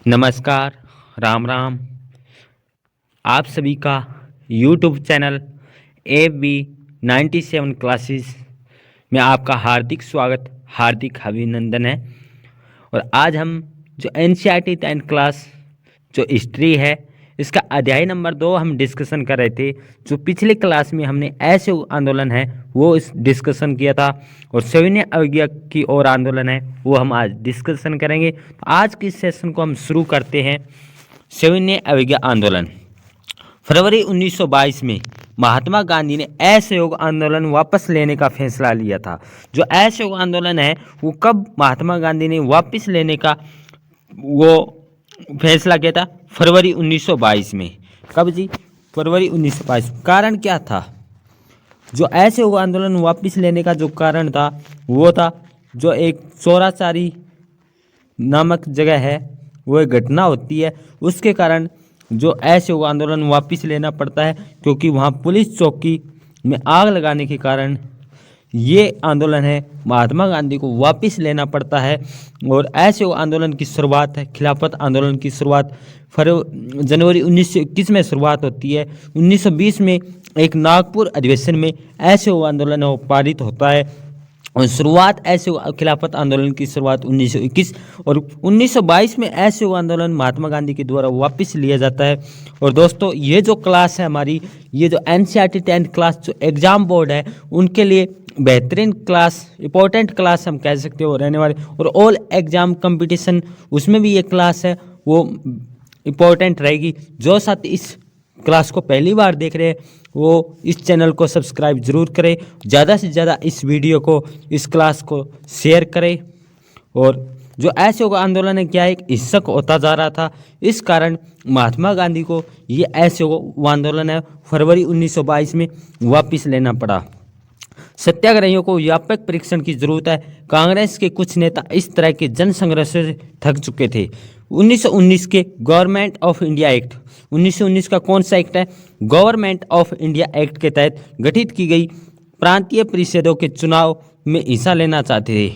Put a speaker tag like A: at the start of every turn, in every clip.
A: नमस्कार, राम राम। आप सभी का यूट्यूब चैनल AB97 क्लासेस में आपका हार्दिक स्वागत, हार्दिक अभिनंदन है। और आज हम जो NCERT 10th क्लास जो हिस्ट्री है इसका अध्याय नंबर 2 हम डिस्कशन कर रहे थे। जो पिछले क्लास में हमने असहयोग आंदोलन है वो इस डिस्कशन किया था, और सविनय अवज्ञा की ओर आंदोलन है वो हम आज डिस्कशन करेंगे। तो आज के सेशन को हम शुरू करते हैं। सविनय अवज्ञा आंदोलन फरवरी 1922 में महात्मा गांधी ने असहयोग आंदोलन वापस लेने का फैसला लिया था। जो असहयोग आंदोलन है वो कब महात्मा गांधी ने वापस लेने का वो फैसला किया था? फरवरी 1922 में। कब जी? फरवरी 1922। कारण क्या था? जो असहयोग आंदोलन वापस लेने का जो कारण था वो था जो एक चौराचारी नामक जगह है वो एक घटना होती है, उसके कारण जो असहयोग आंदोलन वापस लेना पड़ता है, क्योंकि वहाँ पुलिस चौकी में आग लगाने के कारण ये आंदोलन है महात्मा गांधी को वापस लेना पड़ता है। और असहयोग आंदोलन की शुरुआत है, खिलाफत आंदोलन की शुरुआत जनवरी 1921 में शुरुआत होती है। 1920 में एक नागपुर अधिवेशन में असहयोग आंदोलन वो पारित होता है। और शुरुआत असहयोग खिलाफत आंदोलन की शुरुआत 1921 और 1922 में असहयोग आंदोलन महात्मा गांधी के द्वारा वापस लिया जाता है। और दोस्तों ये जो क्लास है हमारी, ये जो NCERT 10th क्लास जो एग्ज़ाम बोर्ड है उनके लिए बेहतरीन क्लास, इंपॉर्टेंट क्लास हम कह सकते हो रहने वाले। और ऑल एग्ज़ाम कंपटीशन उसमें भी ये क्लास है वो इम्पोर्टेंट रहेगी। जो साथी इस क्लास को पहली बार देख रहे हैं वो इस चैनल को सब्सक्राइब जरूर करें, ज़्यादा से ज़्यादा इस वीडियो को, इस क्लास को शेयर करें। और जो असहयोग आंदोलन है क्या एक हिंसक होता जा रहा था, इस कारण महात्मा गांधी को ये असहयोग आंदोलन है फरवरी 1922 में वापस लेना पड़ा। सत्याग्रहियों को व्यापक परीक्षण की जरूरत है। कांग्रेस के कुछ नेता इस तरह के जन संघर्ष से थक चुके थे। 1919 के गवर्नमेंट ऑफ इंडिया एक्ट, 1919 का कौन सा एक्ट है? गवर्नमेंट ऑफ इंडिया एक्ट के तहत गठित की गई प्रांतीय परिषदों के चुनाव में हिस्सा लेना चाहते थे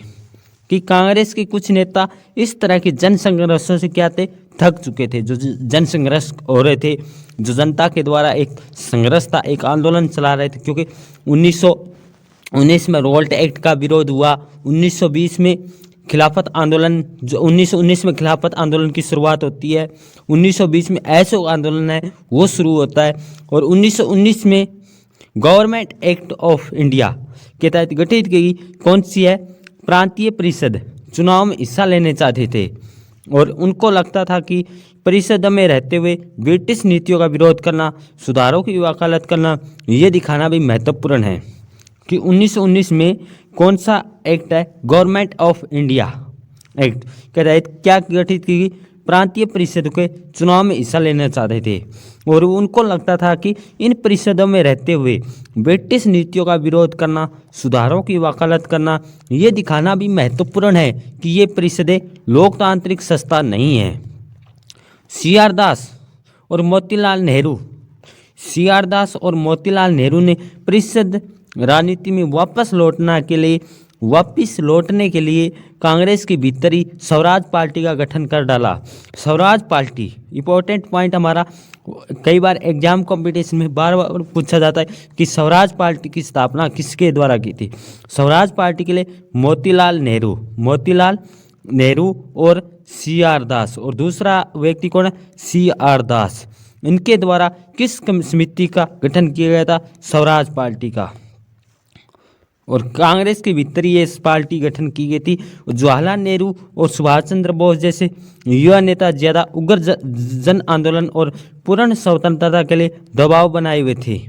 A: कि कांग्रेस के कुछ नेता इस तरह के जन संघर्षों से क्या थे? थक चुके थे। जो जन संघर्ष हो रहे थे, जो जनता के द्वारा एक संघर्ष था, एक आंदोलन चला रहे थे, क्योंकि 1919 में रिवोल्ट एक्ट का विरोध हुआ। 1920 में खिलाफत आंदोलन, जो 1919 में खिलाफत आंदोलन की शुरुआत होती है, 1920 में असहयोग आंदोलन है वो शुरू होता है। और 1919 में गवर्नमेंट एक्ट ऑफ इंडिया के तहत गठित की कौन सी है? प्रांतीय परिषद चुनाव में हिस्सा लेने चाहते थे। और उनको लगता था कि परिषद में रहते हुए ब्रिटिश नीतियों का विरोध करना, सुधारों की वकालत करना, ये दिखाना भी महत्वपूर्ण है कि 1919 में कौन सा एक्ट है? गवर्नमेंट ऑफ इंडिया एक्ट के तहत क्या गठित की गई? प्रांतीय परिषद के चुनाव में हिस्सा लेना चाहते थे। और उनको लगता था कि इन परिषदों में रहते हुए ब्रिटिश नीतियों का विरोध करना, सुधारों की वकालत करना, ये दिखाना भी महत्वपूर्ण है कि ये परिषदें लोकतांत्रिक संस्था नहीं है। CR दास और मोतीलाल नेहरू, CR दास और मोतीलाल नेहरू ने परिषद राजनीति में वापस लौटने के लिए कांग्रेस के भीतर ही स्वराज पार्टी का गठन कर डाला। स्वराज पार्टी इंपॉर्टेंट पॉइंट हमारा, कई बार एग्जाम कंपटीशन में बार बार पूछा जाता है कि स्वराज पार्टी की स्थापना किसके द्वारा की थी? स्वराज पार्टी के लिए मोतीलाल नेहरू और CR दास, और दूसरा व्यक्ति कौन है? CR दास। इनके द्वारा किस समिति का गठन किया गया था? स्वराज पार्टी का। और कांग्रेस के भीतर ये इस पार्टी गठन की गई थी। जवाहरलाल नेहरू और सुभाष चंद्र बोस जैसे युवा नेता ज़्यादा उग्र जन आंदोलन और पूर्ण स्वतंत्रता के लिए दबाव बनाए हुए थे।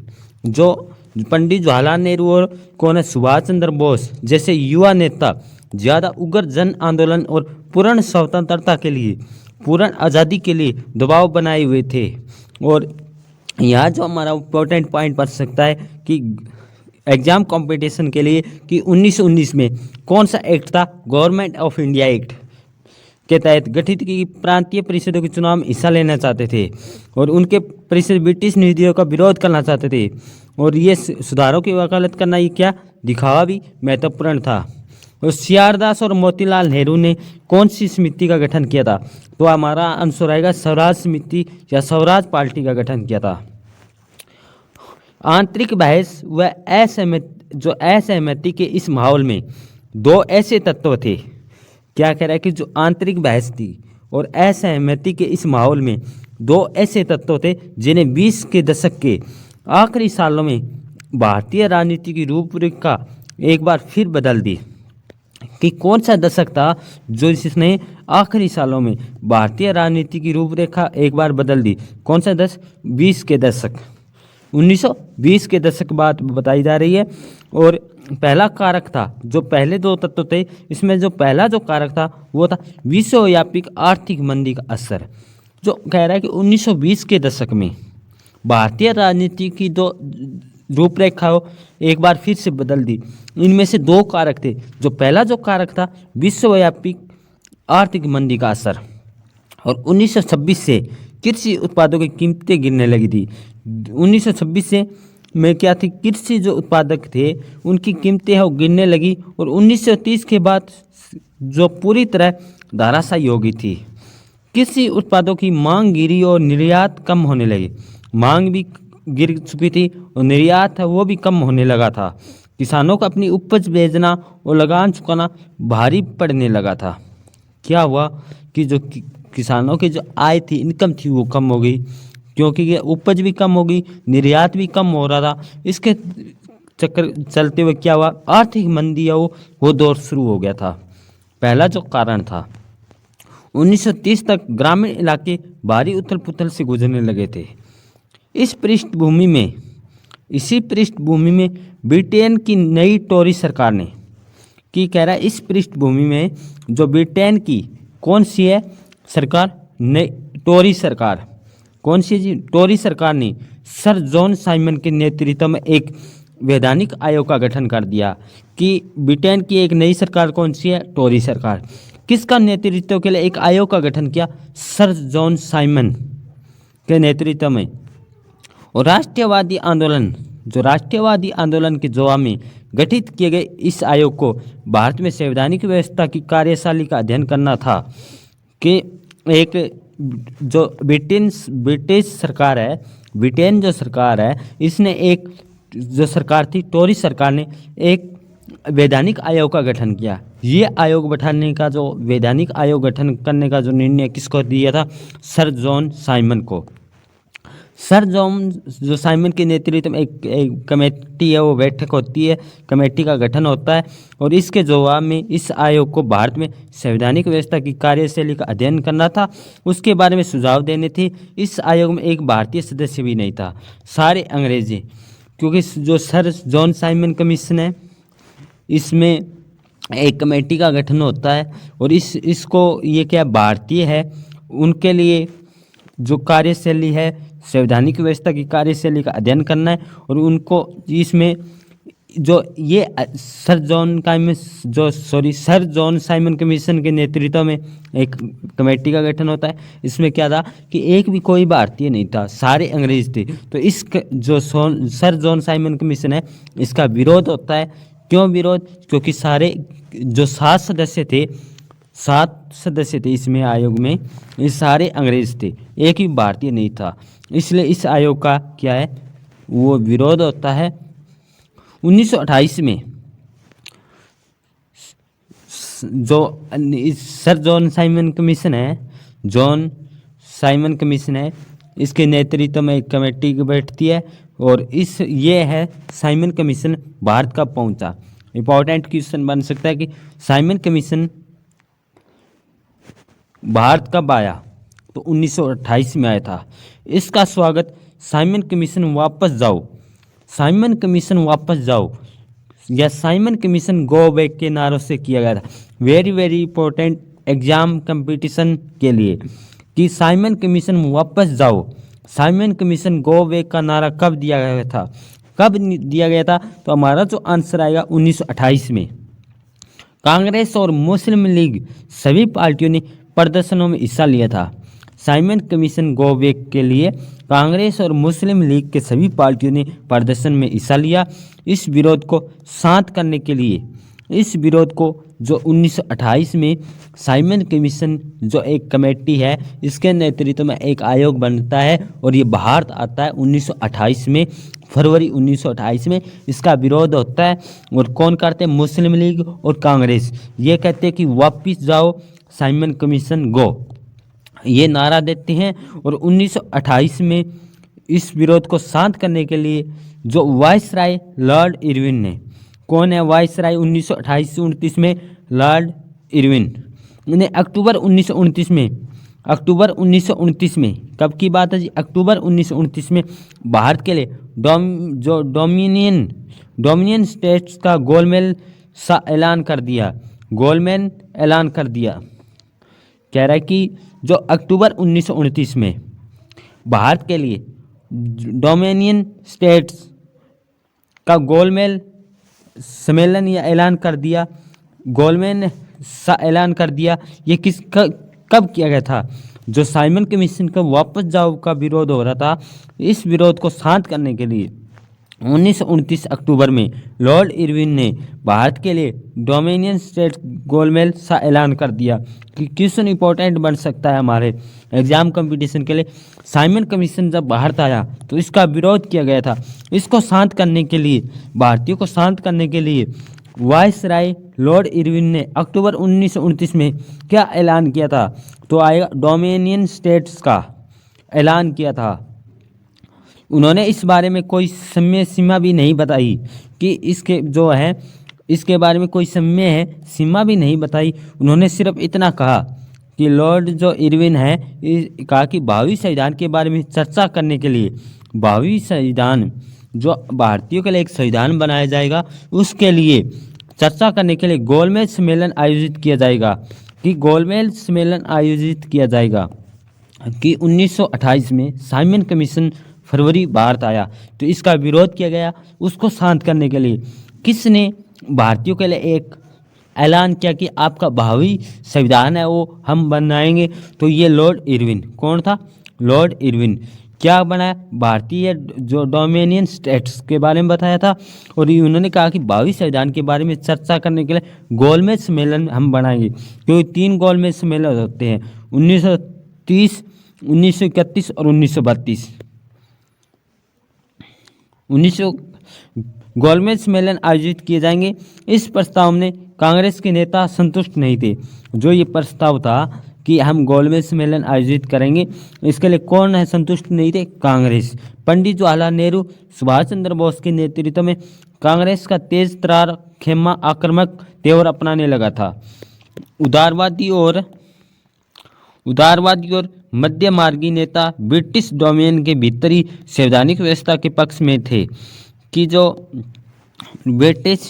A: जो पंडित जवाहरलाल नेहरू और कौन है? सुभाष चंद्र बोस जैसे युवा नेता ज़्यादा उग्र जन आंदोलन और पूर्ण स्वतंत्रता के लिए, पूर्ण आज़ादी के लिए दबाव बनाए हुए थे। और यहाँ जो हमारा इम्पोर्टेंट पॉइंट बन सकता है कि एग्जाम कंपटीशन के लिए कि 1919 में कौन सा एक्ट था? गवर्नमेंट ऑफ इंडिया एक्ट के तहत गठित की प्रांतीय परिषदों के चुनाव में हिस्सा लेना चाहते थे। और उनके परिषद ब्रिटिश नीतियों का विरोध करना चाहते थे। और ये सुधारों की वकालत करना, ये क्या दिखावा भी महत्वपूर्ण था। और सीआर दास और मोतीलाल नेहरू ने कौन सी समिति का गठन किया था? तो हमारा आंसर आएगा स्वराज समिति या स्वराज पार्टी का गठन किया था। आंतरिक बहस व असहमति के इस माहौल में दो ऐसे तत्व थे। क्या कह रहा है कि जो आंतरिक बहस थी और असहमति के इस माहौल में दो ऐसे तत्व थे जिन्हें 20 के दशक के आखिरी सालों में भारतीय राजनीति की रूपरेखा एक बार फिर बदल दी। कि कौन सा दशक था जो जिसने आखिरी सालों में भारतीय राजनीति की रूपरेखा एक बार बदल दी? कौन सा दशक? 20 के दशक, 1920 के दशक बात बताई जा रही है। और पहला कारक था, जो पहले दो तत्व थे इसमें जो पहला जो कारक था वो था विश्वव्यापी आर्थिक मंदी का असर। जो कह रहा है कि 1920 के दशक में भारतीय राजनीति की दो रूपरेखा एक बार फिर से बदल दी। इनमें से दो कारक थे। जो पहला जो कारक था विश्वव्यापी आर्थिक मंदी का असर, और 1926 से कृषि उत्पादों की कीमतें गिरने लगी थी। 1926 से में क्या थी, कृषि जो उत्पादक थे उनकी कीमतें वो गिरने लगी, और 1930 के बाद जो पूरी तरह धराशायी हो गई थी। कृषि उत्पादों की मांग गिरी और निर्यात कम होने लगे। मांग भी गिर चुकी थी और निर्यात है वो भी कम होने लगा था। किसानों को अपनी उपज बेचना और लगान चुकाना भारी पड़ने लगा था। क्या हुआ कि जो किसानों की जो आय थी, इनकम थी, वो कम हो गई, क्योंकि ये उपज भी कम हो गई, निर्यात भी कम हो रहा था। इसके चक्कर चलते हुए क्या हुआ, आर्थिक मंदी है वो दौर शुरू हो गया था। पहला जो कारण था 1930 तक ग्रामीण इलाके भारी उथल पुथल से गुजरने लगे थे। इसी पृष्ठभूमि में ब्रिटेन की नई टोरी सरकार ने कि कह रहा है, इस पृष्ठभूमि में जो ब्रिटेन की कौन सी है सरकार, नई टोरी सरकार, कौन सी जी, टोरी सरकार ने सर जॉन साइमन के नेतृत्व में एक वैधानिक आयोग का गठन कर दिया। कि ब्रिटेन की एक नई सरकार कौन सी है, टोरी सरकार। किसका नेतृत्व के लिए एक आयोग का गठन किया, सर जॉन साइमन के नेतृत्व में। और राष्ट्रवादी आंदोलन के जवाब में गठित किए गए इस आयोग को भारत में संवैधानिक व्यवस्था की कार्यशैली का अध्ययन करना था। कि एक जो ब्रिटिश सरकार है, ब्रिटेन जो सरकार है, इसने एक जो सरकार थी टोरी सरकार ने एक वैधानिक आयोग का गठन किया। ये आयोग बैठाने का जो वैधानिक आयोग गठन करने का जो निर्णय किसको दिया था, सर जॉन साइमन को। सर जॉन जो साइमन के नेतृत्व में एक कमेटी है, वो बैठक होती है, कमेटी का गठन होता है। और इसके जवाब में इस आयोग को भारत में संवैधानिक व्यवस्था की कार्यशैली का अध्ययन करना था, उसके बारे में सुझाव देने थे। इस आयोग में एक भारतीय सदस्य भी नहीं था, सारे अंग्रेजी। क्योंकि जो सर जॉन साइमन कमीशन है, इसमें एक कमेटी का गठन होता है, और इसको ये क्या भारतीय है, उनके लिए जो कार्यशैली है संवैधानिक व्यवस्था की कार्यशैली का अध्ययन करना है। और उनको इसमें जो ये सर जॉन साइमन कमीशन के नेतृत्व में एक कमेटी का गठन होता है। इसमें क्या था कि एक भी कोई भारतीय नहीं था, सारे अंग्रेज थे। तो इस जो सर जॉन साइमन कमीशन है, इसका विरोध होता है। क्यों विरोध? क्योंकि सारे जो 7 सदस्य थे इसमें आयोग में, ये सारे अंग्रेज थे, एक भी भारतीय नहीं था। इसलिए इस आयोग का क्या है, वो विरोध होता है। 1928 में जो सर जॉन साइमन कमीशन है, इसके नेतृत्व में एक कमेटी बैठती है। और ये है साइमन कमीशन भारत कब पहुंचा। इंपॉर्टेंट क्वेश्चन बन सकता है कि साइमन कमीशन भारत कब आया, तो 1928 में आया था। इसका स्वागत साइमन कमीशन वापस जाओ या साइमन कमीशन गो बैक के नारों से किया गया था। वेरी इंपॉर्टेंट एग्जाम कंपटीशन के लिए कि साइमन कमीशन वापस जाओ, साइमन कमीशन गो बैक का नारा कब दिया गया था, तो हमारा जो आंसर आएगा 1928 में। कांग्रेस और मुस्लिम लीग सभी पार्टियों ने प्रदर्शनों में हिस्सा लिया था। साइमन कमीशन गो बैक के लिए कांग्रेस और मुस्लिम लीग के सभी पार्टियों ने प्रदर्शन में हिस्सा लिया। इस विरोध को शांत करने के लिए इस विरोध को जो 1928 में साइमन कमीशन जो एक कमेटी है, इसके नेतृत्व में एक आयोग बनता है और ये भारत आता है 1928 में, फरवरी 1928 में इसका विरोध होता है। और कौन करते हैं? मुस्लिम लीग और कांग्रेस। ये कहते हैं कि वापस जाओ, साइमन कमीशन गो, ये नारा देते हैं। और 1928 में इस विरोध को शांत करने के लिए जो वायसराय लॉर्ड इरविन ने, कौन है वायसराय 1928 से 29 में? लॉर्ड इरविन ने अक्टूबर 1929 में, कब की बात है जी? अक्टूबर 1929 में भारत के लिए डोमिनियन स्टेट्स का गोलमेल सा ऐलान कर दिया। गोलमेल ऐलान कर दिया, कह रहा है कि जो अक्टूबर 1929 में भारत के लिए डोमिनियन स्टेट्स का गोलमेल सम्मेलन या ऐलान कर दिया, गोलमेल सा ऐलान कर दिया। ये कब किया गया था? जो साइमन कमीशन का वापस जाओ का विरोध हो रहा था, इस विरोध को शांत करने के लिए 1929 अक्टूबर में लॉर्ड इरविन ने भारत के लिए डोमिनियन स्टेट गोलमेल सा ऐलान कर दिया। कि क्वेश्चन इंपॉर्टेंट बन सकता है हमारे एग्जाम कंपटीशन के लिए। साइमन कमीशन जब भारत आया तो इसका विरोध किया गया था। इसको शांत करने के लिए, भारतीयों को शांत करने के लिए वायसराय लॉर्ड इरविन ने अक्टूबर 1929 में क्या ऐलान किया था? तो आएगा डोमिनियन स्टेट्स का ऐलान किया था। उन्होंने इस बारे में कोई समय सीमा भी नहीं बताई कि इसके जो है, इसके बारे में कोई समय है सीमा भी नहीं बताई। उन्होंने सिर्फ इतना कहा कि लॉर्ड जो इरविन है, कहा कि भावी संविधान के बारे में चर्चा करने के लिए, भावी संविधान जो भारतीयों के लिए एक संविधान बनाया जाएगा, उसके लिए चर्चा करने के लिए गोलमेज सम्मेलन आयोजित किया जाएगा। कि गोलमेज सम्मेलन आयोजित किया जाएगा कि 1928 में साइमन कमीशन फरवरी भारत आया तो इसका विरोध किया गया। उसको शांत करने के लिए किसने भारतीयों के लिए एक ऐलान किया कि आपका भावी संविधान है वो हम बनाएंगे? तो ये लॉर्ड इरविन। कौन था? Lord Irwin. क्या बनाया? भारतीय जो डोमिनियन स्टेट्स के बारे में बताया था। और उन्होंने कहा कि भावी संविधान के बारे में चर्चा करने के लिए गोलमेज सम्मेलन हम बनाएंगे, क्योंकि 3 गोलमेज सम्मेलन होते हैं, 1930, 1931 और 1932। 1900 गोलमेज सम्मेलन आयोजित किए जाएंगे। इस प्रस्ताव में कांग्रेस के नेता संतुष्ट नहीं थे। जो ये प्रस्ताव था कि हम गोलमेज सम्मेलन आयोजित करेंगे, इसके लिए कौन है संतुष्ट नहीं थे? कांग्रेस। पंडित जवाहरलाल नेहरू, सुभाष चंद्र बोस के नेतृत्व में कांग्रेस का तेज तरार खेमा आक्रामक तेवर अपनाने लगा था। उदारवादी और मध्य मार्गी नेता ब्रिटिश डोमिनियन के भीतरी संवैधानिक व्यवस्था के पक्ष में थे। कि जो ब्रिटिश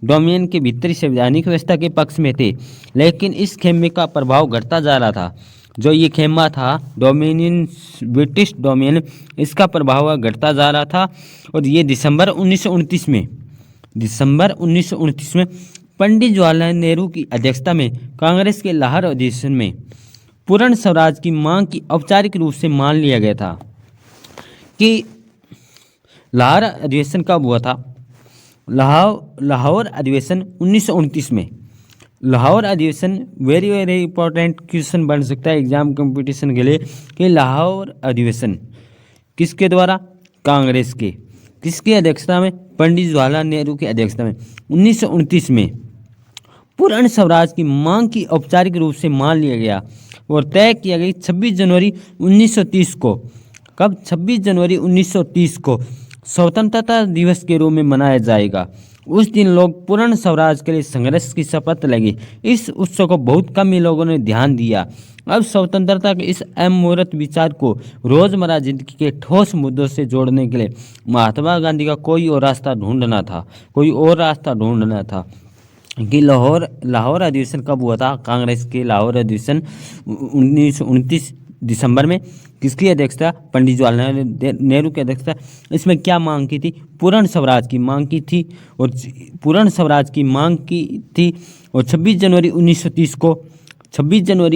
A: डोमिनियन के भीतरी संवैधानिक व्यवस्था के पक्ष में थे, लेकिन इस खेमे का प्रभाव घटता जा रहा था। जो ये खेमा था डोमिनियन, ब्रिटिश डोमिनियन, इसका प्रभाव घटता जा रहा था। और ये दिसंबर 1929 में पंडित जवाहरलाल नेहरू की अध्यक्षता में कांग्रेस के लाहौर अधिवेशन में पूर्ण स्वराज की मांग की औपचारिक रूप से मान लिया गया था। कि लाहौर अधिवेशन कब हुआ था? लाहौर अधिवेशन 1929 में। लाहौर अधिवेशन वेरी वेरी इंपॉर्टेंट क्वेश्चन बन सकता है एग्जाम कंपटीशन के लिए। कि लाहौर अधिवेशन किसके द्वारा? कांग्रेस के। किसकी अध्यक्षता में? पंडित जवाहरलाल नेहरू की अध्यक्षता में 1929 में पूर्ण स्वराज की मांग की औपचारिक रूप से मान लिया गया और तय किया गया 26 जनवरी 1930 को। कब? 26 जनवरी 1930 को स्वतंत्रता दिवस के रूप में मनाया जाएगा। उस दिन लोग पूर्ण स्वराज के लिए संघर्ष की शपथ लेंगे। इस उत्सव को बहुत कम ही लोगों ने ध्यान दिया। अब स्वतंत्रता के इस अमूर्त विचार को रोजमर्रा जिंदगी के ठोस मुद्दों से जोड़ने के लिए महात्मा गांधी का कोई और रास्ता ढूंढना था। कि लाहौर अधिवेशन कब हुआ था? कांग्रेस के लाहौर अधिवेशन 1929 दिसंबर में। किसकी अध्यक्षता? पंडित जवाहरलाल नेहरू की अध्यक्षता। इसमें क्या मांग की थी? पूर्ण स्वराज की मांग की थी। और 26 जनवरी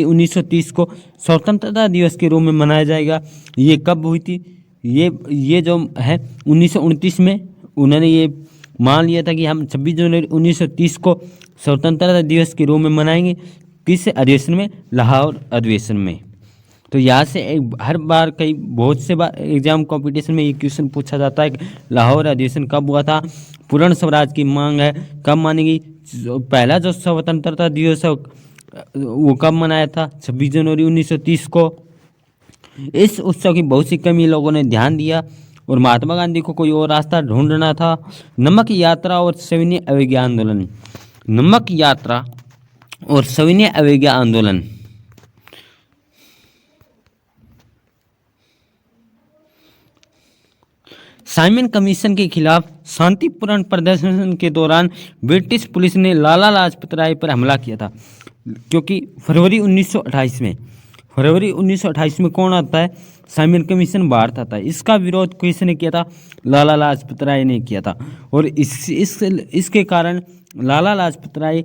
A: 1930 को स्वतंत्रता दिवस के रूप में मनाया जाएगा। ये कब हुई थी? ये जो है 1929 में उन्होंने ये मान लिया था कि हम 26 जनवरी 1930 को स्वतंत्रता दिवस के रूप में मनाएंगे। किस अधिवेशन में? लाहौर अधिवेशन में। तो यहाँ से हर बार कई बहुत से बार एग्जाम कॉम्पिटिशन में ये क्वेश्चन पूछा जाता है कि लाहौर अधिवेशन कब हुआ था, पूर्ण स्वराज की मांग है कब मानेगी, पहला जो स्वतंत्रता दिवस है वो कब मनाया था? 26 जनवरी 1930 को। इस उत्सव की बहुत सी कमी लोगों ने ध्यान दिया और महात्मा गांधी को कोई और रास्ता ढूंढना था। नमक यात्रा और सविनय अवज्ञा आंदोलन। नमक यात्रा और सविनय अवज्ञा आंदोलन साइमन कमीशन के खिलाफ शांतिपूर्ण प्रदर्शन के दौरान ब्रिटिश पुलिस ने लाला लाजपत राय पर हमला किया था, क्योंकि फरवरी 1928 में कौन आता है? साइमन कमीशन भारत आता है। इसका विरोध किसने किया था? लाला लाजपत राय ने किया था। और इसके कारण लाला लाजपत राय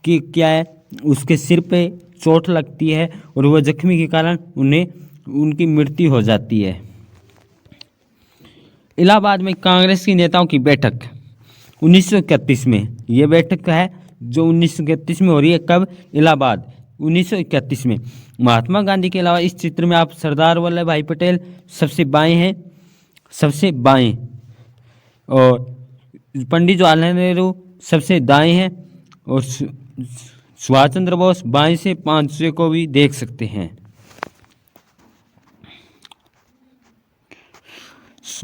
A: की क्या है, उसके सिर पे चोट लगती है और वह जख्मी के कारण उनकी मृत्यु हो जाती है। इलाहाबाद में कांग्रेस के नेताओं की बैठक 1931 में, यह बैठक है जो 1931 में हो रही है। कब? इलाहाबाद 1931 में। महात्मा गांधी के अलावा इस चित्र में आप सरदार वल्लभ भाई पटेल सबसे बाएं हैं, सबसे बाएं, और पंडित जवाहरलाल नेहरू सबसे दाएं हैं, और सुभाष चंद्र बोस बाएं से 500 को भी देख सकते हैं।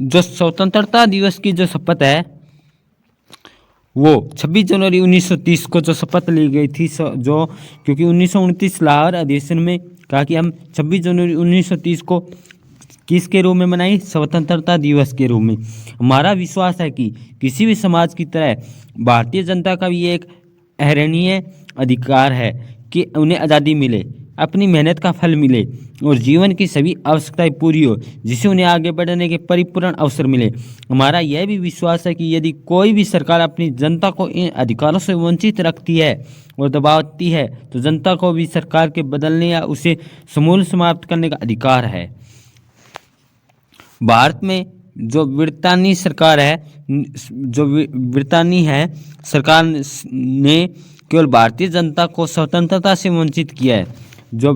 A: जो स्वतंत्रता दिवस की जो शपथ है वो 26 जनवरी 1930 को जो शपथ ली गई थी, जो क्योंकि 1929 लाहौर अधिवेशन में कहा कि हम 26 जनवरी 1930 को किसके रूप में मनाई? स्वतंत्रता दिवस के रूप में। हमारा विश्वास है कि किसी भी समाज की तरह भारतीय जनता का भी एक अहरणीय अधिकार है कि उन्हें आज़ादी मिले, अपनी मेहनत का फल मिले और जीवन की सभी आवश्यकताएं पूरी हो, जिससे उन्हें आगे बढ़ने के परिपूर्ण अवसर मिले। हमारा यह भी विश्वास है कि यदि कोई भी सरकार अपनी जनता को इन अधिकारों से वंचित रखती है और दबाती है तो जनता को भी सरकार के बदलने या उसे समूल समाप्त करने का अधिकार है। भारत में जो ब्रितानी सरकार है, सरकार ने केवल भारतीय जनता को स्वतंत्रता से वंचित किया है। जो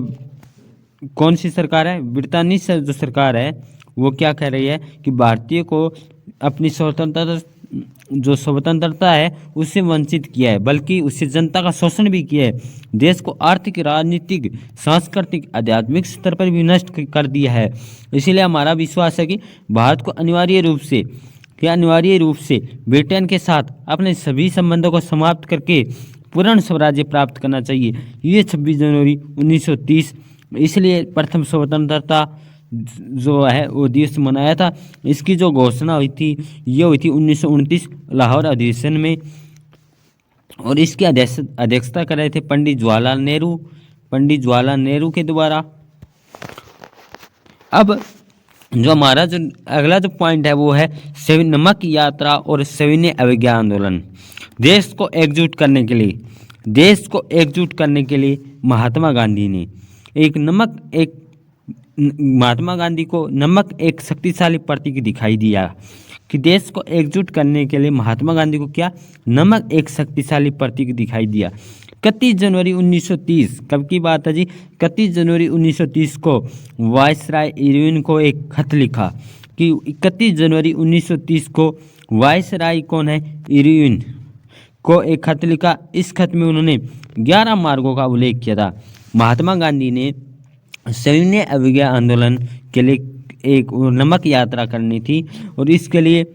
A: कौन सी सरकार है? ब्रितानी से जो सरकार है वो क्या कह रही है कि भारतीय को अपनी स्वतंत्रता है उससे वंचित किया है, बल्कि उससे जनता का शोषण भी किया है। देश को आर्थिक, राजनीतिक, सांस्कृतिक, आध्यात्मिक स्तर पर भी नष्ट कर दिया है। इसीलिए हमारा विश्वास है कि भारत को अनिवार्य रूप से ब्रिटेन के साथ अपने सभी संबंधों को समाप्त करके पूर्ण स्वराज्य प्राप्त करना चाहिए। ये 26 जनवरी 1930 इसलिए प्रथम स्वतंत्रता जो है वो दिवस मनाया था। इसकी जो घोषणा हुई थी ये हुई थी 1929 लाहौर अधिवेशन में, और इसकी अध्यक्षता कर रहे थे पंडित जवाहरलाल नेहरू के द्वारा। अब जो हमारा जो अगला जो पॉइंट है वो है नमक यात्रा और सविनय अवज्ञा आंदोलन। देश को एकजुट करने के लिए महात्मा गांधी को नमक एक शक्तिशाली प्रतीक दिखाई दिया कि देश को एकजुट करने के लिए महात्मा गांधी को क्या? नमक एक शक्तिशाली प्रतीक दिखाई दिया। 31 जनवरी 1930 कब की बात है जी? 31 जनवरी 1930 को वायसराय इरविन को एक खत लिखा कि 31 जनवरी 1930 को वायसराय कौन है? इरविन को एक खत लिखा। इस खत में उन्होंने 11 मार्गों का उल्लेख किया था। महात्मा गांधी ने सविनय अवज्ञा आंदोलन के लिए एक नमक यात्रा करनी थी और इसके लिए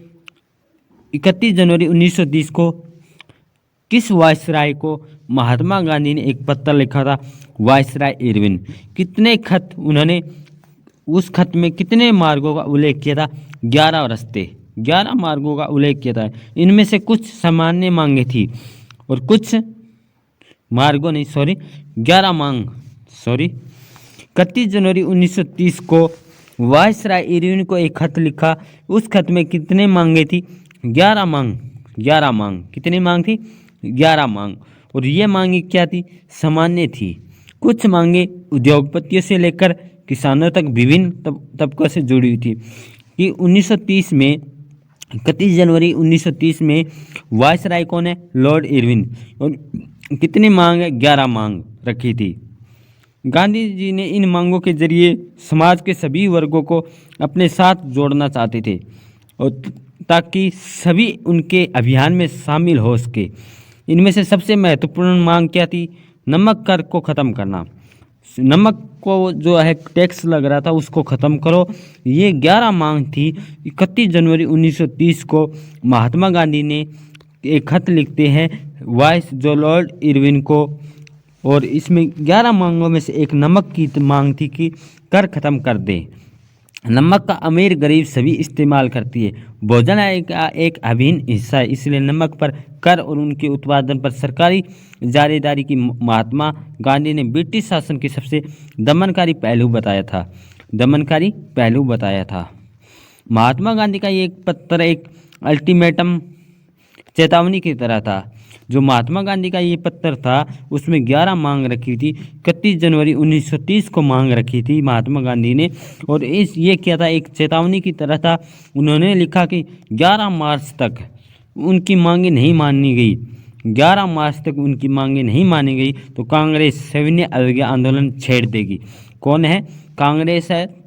A: 31 जनवरी 1930 को किस वायसराय को महात्मा गांधी ने एक पत्र लिखा था? Viceroy Irwin. कितने खत उन्होंने, उस खत में कितने मार्गों का उल्लेख किया था? 11 मार्गों का उल्लेख किया था। इनमें से कुछ सामान्य मांगे थी और कुछ 31 जनवरी 1930 को वायसराय इरविन को एक खत लिखा। उस खत में कितने मांगे थी? 11 मांग। कितनी मांग थी? 11 मांग। और ये मांगे क्या थी? सामान्य थी। कुछ मांगे उद्योगपतियों से लेकर किसानों तक विभिन्न तबकों से जुड़ी हुई थी कि 1930 में 31 जनवरी 1930 में वायसराय कौन है? Lord Irwin. और कितनी मांग है? 11 मांग रखी थी। गांधी जी ने इन मांगों के जरिए समाज के सभी वर्गों को अपने साथ जोड़ना चाहते थे और ताकि सभी उनके अभियान में शामिल हो सके। इनमें से सबसे महत्वपूर्ण मांग क्या थी? नमक कर को ख़त्म करना। नमक को जो है टैक्स लग रहा था उसको ख़त्म करो। ये 11 मांग थी। 31 जनवरी 1930 को महात्मा गांधी ने एक खत लिखते हैं वाइस जो लॉर्ड इरविन को, और इसमें 11 मांगों में से एक नमक की मांग थी कि कर ख़त्म कर दें। नमक का अमीर गरीब सभी इस्तेमाल करती है। भोजन का एक अभिन्न हिस्सा है, इसलिए नमक पर कर और उनके उत्पादन पर सरकारी जारीदारी की महात्मा गांधी ने ब्रिटिश शासन की सबसे दमनकारी पहलू बताया था। महात्मा गांधी का ये एक पत्र एक अल्टीमेटम चेतावनी की तरह था। जो महात्मा गांधी का ये पत्र था उसमें 11 मांग रखी थी। 31 जनवरी 1930 को मांग रखी थी महात्मा गांधी ने, और ये क्या था? एक चेतावनी की तरह था। उन्होंने लिखा कि 11 मार्च तक उनकी मांगें नहीं मानी गई, 11 मार्च तक उनकी मांगें नहीं मानी गई तो कांग्रेस सविनय अवज्ञा आंदोलन छेड़ देगी। कौन है? कांग्रेस है।